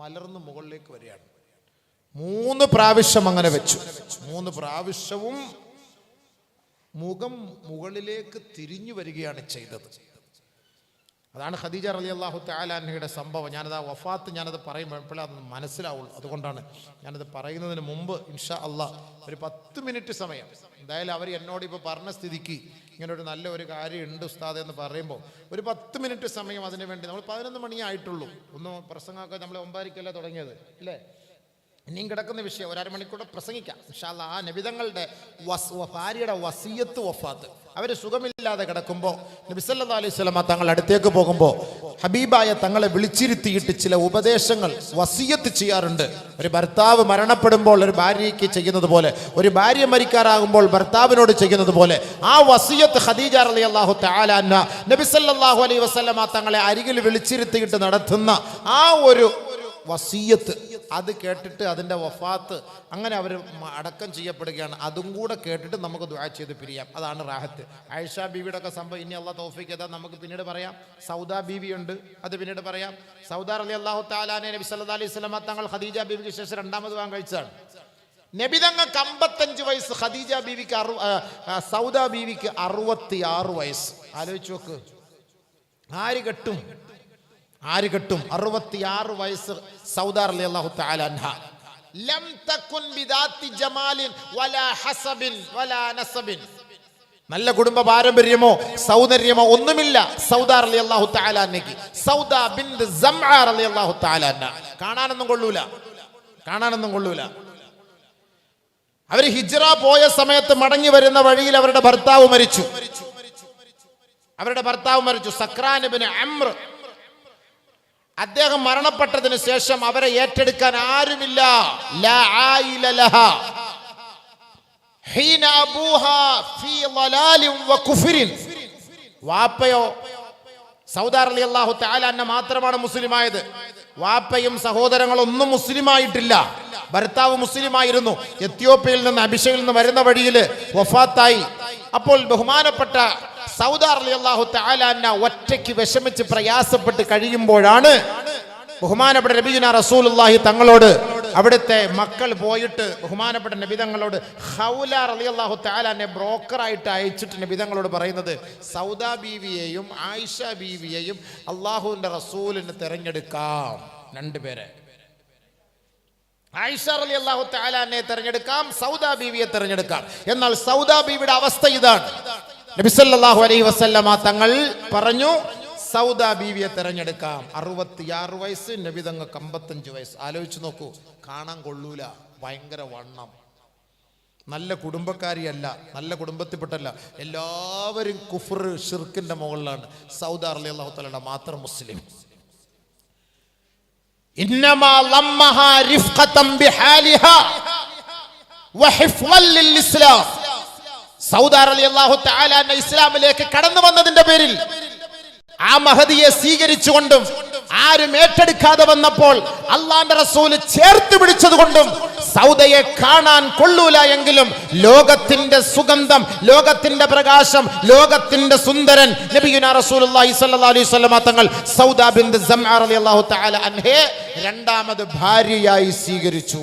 മലർന്ന് മുകളിലേക്ക് വരികയാണ്. 3 പ്രാവശ്യം അങ്ങനെ വെച്ചു. 3 പ്രാവശ്യവും മുഖം മുകളിലേക്ക് തിരിഞ്ഞു വരികയാണ് ചെയ്തത്. അതാണ് ഖദീജ റളിയല്ലാഹു തആല അൻഹയുടെ സംഭവം. ഞാനത് ആ വഫാത്ത് ഞാനത് പറയുമ്പോഴേ അത് മനസ്സിലാവുള്ളൂ. അതുകൊണ്ടാണ് ഞാനത് പറയുന്നതിന് മുമ്പ് ഇൻഷാ അള്ളാഹ് ഒരു 10 മിനിറ്റ് സമയം, എന്തായാലും അവർ എന്നോട് ഇപ്പോൾ പറഞ്ഞ സ്ഥിതിക്ക് ഇങ്ങനെ ഒരു നല്ല ഒരു കാര്യം ഉണ്ട് ഉസ്താദ് എന്ന് പറയുമ്പോൾ ഒരു 10 മിനിറ്റ് സമയം അതിനു വേണ്ടി. നമ്മൾ 11 മണിയേ ആയിട്ടുള്ളൂ. ഒന്ന് പ്രസംഗമൊക്കെ നമ്മൾ 9:30 തുടങ്ങിയത് അല്ലേ? ഇനിയും കിടക്കുന്ന വിഷയം ഒരു അരമണിക്കൂർ പ്രസംഗിക്കാം ഇൻഷാ അല്ലാഹ്. ആ നബിതങ്ങളുടെ ഭാര്യയുടെ വസിയത്ത് വഫാത്ത്, അവർ സുഖമില്ലാതെ കിടക്കുമ്പോൾ നബി സല്ലല്ലാഹു അലൈഹി വസല്ലം തങ്ങൾ അടുത്തേക്ക് പോകുമ്പോൾ ഹബീബായ തങ്ങളെ വിളിച്ചിരുത്തിയിട്ട് ചില ഉപദേശങ്ങൾ വസിയത്ത് ചെയ്യാറുണ്ട്. ഒരു ഭർത്താവ് മരണപ്പെടുമ്പോൾ ഒരു ഭാര്യയ്ക്ക് ചെയ്യുന്നത് പോലെ, ഒരു ഭാര്യ മരിക്കാറാകുമ്പോൾ ഭർത്താവിനോട് ചെയ്യുന്നത് പോലെ ആ വസിയത്ത് ഖദീജ റളിയല്ലാഹു തആല അൻഹ നബി സല്ലല്ലാഹു അലൈഹി വസല്ലം തങ്ങളെ അരികിൽ വിളിച്ചിരുത്തിയിട്ട് നടത്തുന്ന ആ ഒരു വസിയത്ത്, അത് കേട്ടിട്ട് അതിൻ്റെ വഫാത്ത് അങ്ങനെ അവർ അടക്കം ചെയ്യപ്പെടുകയാണ്. അതും കൂടെ കേട്ടിട്ട് നമുക്ക് ദുആ ചെയ്ത് പിരിയാം. അതാണ് റാഹത്ത്. ആയിഷ ബീവിയുടെ ഒക്കെ സംഭവം ഇനി അള്ളാഹ് തൗഫീഖ് ചെയ്താൽ നമുക്ക് പിന്നീട് പറയാം. സൗദ ബീവി ഉണ്ട്, അത് പിന്നീട് പറയാം. സൗദ റളിയല്ലാഹു തആല അൻഹ നബി സല്ലല്ലാഹു അലൈഹി വസല്ലം തങ്ങൾ ഖദീജ ബീവിക്ക് ശേഷം 2ാമത് വിവാഹം കഴിച്ചതാണ്. നബി തങ്ങൾക്ക് 55 വയസ്സ്, ഖദീജ ബീവിക്ക് സൗദ ബീവിക്ക് 66 വയസ്സ്. ആലോചിച്ച് നോക്ക്, ആര് കെട്ടും? 66 വയസ്സ് സൗദ റളിയല്ലാഹു തആല അൻഹ. ലം തകുൻ ബിദാത്തി ജമാലിൻ വലാ ഹസബിൻ വലാ നസബിൻ. നല്ല കുടുംബ പാരമ്പര്യമോ സൗന്ദര്യമോ ഒന്നുമില്ല സൗദ റളിയല്ലാഹു തആല അൻഹയ്ക്ക്. സൗദ ബിൻത് സംഅ റളിയല്ലാഹു തആല അൻഹ. കാണാനൊന്നും കൊള്ളൂല. അവർ ഹിജ്റ പോയ സമയത്ത് മടങ്ങി വരുന്ന വഴിയിൽ അവരുടെ ഭർത്താവ് മരിച്ചു. സക്രാൻ ഇബ്നു അംർ. അദ്ദേഹം മരണപ്പെട്ടതിന് ശേഷം അവരെ ഏറ്റെടുക്കാൻ ആരുമില്ല. ലാ ആയില ലഹാ ഹീന അബൂഹാ ഫീ ളലാലിൻ വകുഫ്രിൻ. വാപ്പയോ സൗദ റളിയല്ലാഹു തആല അൻഹ മാത്രമാണ് മുസ്ലിമായത്. വാപ്പയും സഹോദരങ്ങളൊന്നും മുസ്ലിമായിട്ടില്ല. ഭർത്താവ് മുസ്ലിമായിരുന്നു. എത്യോപ്യയിൽ നിന്ന് അബിഷയിൽ നിന്ന് വരുന്ന വഴിയിൽ വഫാത്തായി. അപ്പോൾ ബഹുമാനപ്പെട്ട സൗദ റളിയല്ലാഹു തആല അൻഹ ഒറ്റയ്ക്ക് വിഷമിച്ച് പ്രയാസപ്പെട്ട് കഴിയുമ്പോഴാണ് ബഹുമാനപ്പെട്ട നബിയുനാ റസൂലുള്ളാഹി തങ്ങളോട് അവിടുത്തെ മക്കൾ പോയിട്ട് ബഹുമാനപ്പെട്ട നബി തങ്ങളോട് ഖൗല റളിയല്ലാഹു തആല അൻഹ ബ്രോക്കറായിട്ട് അയച്ചിട്ട് നബി തങ്ങളോട് പറയുന്നത്, സൗദ ബീവിയെയും ആയിഷ ബീവിയെയും അള്ളാഹുവിന്റെ റസൂലിന് തിരഞ്ഞെടുക്കാം. 2 പേരെ, ആയിഷ റളിയല്ലാഹു തആല അൻഹയെ തിരഞ്ഞെടുക്കാം, സൗദ ബീവിയെ തിരഞ്ഞെടുക്കാം. എന്നാൽ സൗദ ബീവിയുടെ അവസ്ഥ ഇതാണ്. നബി സല്ലല്ലാഹു അലൈഹി വസല്ലമ തങ്ങൾ പറഞ്ഞു സൗദ ബീവിയെ തിരഞ്ഞെടുക്കാം. 66 വയസ്സ്, നബി തങ്ങൾക്ക് 55 വയസ്സ്. ആലോചിച്ച് നോക്കൂ, കാണാൻ കൊള്ളൂല, ഭയങ്കര വണ്ണം, നല്ല കുടുംബക്കാരിയല്ല, നല്ല കുടുംബത്തിൽപ്പെട്ടല്ല. എല്ലാവരും കുഫ്ർ ഷിർക്കിന്റെ മുകളിലാണ്. സൗദ റളിയല്ലാഹു തആല മാത്രം മുസ്ലിം. ഇന്നമാ ലമ്മഹാ റിഫ്ഖതൻ ബിഹാലിഹാ വഹിഫ്ളൻ ലിൽ ഇസ്ലാം. സൗദ റളിയല്ലാഹു തആല അൻഹ ഇസ്ലാമിലേക്ക് കടന്നു വന്നതിന്റെ പേരിൽ ആ മഹദിയെ സ്വീകരിച്ചുകൊണ്ടും ആരും ഏറ്റെടുക്കാതെ വന്നപ്പോൾ അള്ളാന്റെ റസൂല് ചേർത്ത് പിടിച്ചതുകൊണ്ടും സൗദയെ കാണാൻ കൊള്ളൂല എങ്കിലും ലോകത്തിന്റെ സുഗന്ധം, ലോകത്തിന്റെ പ്രകാശം, ലോകത്തിന്റെ സുന്ദരൻ നബിയുനാ റസൂലുള്ളാഹി സ്വല്ലല്ലാഹു അലൈഹി വസല്ലം തങ്ങൾ സൗദ ബിൻത് സംഅ റളിയല്ലാഹു തആല അൻഹയെ 2ാമത് ഭാര്യയായി സ്വീകരിച്ചു.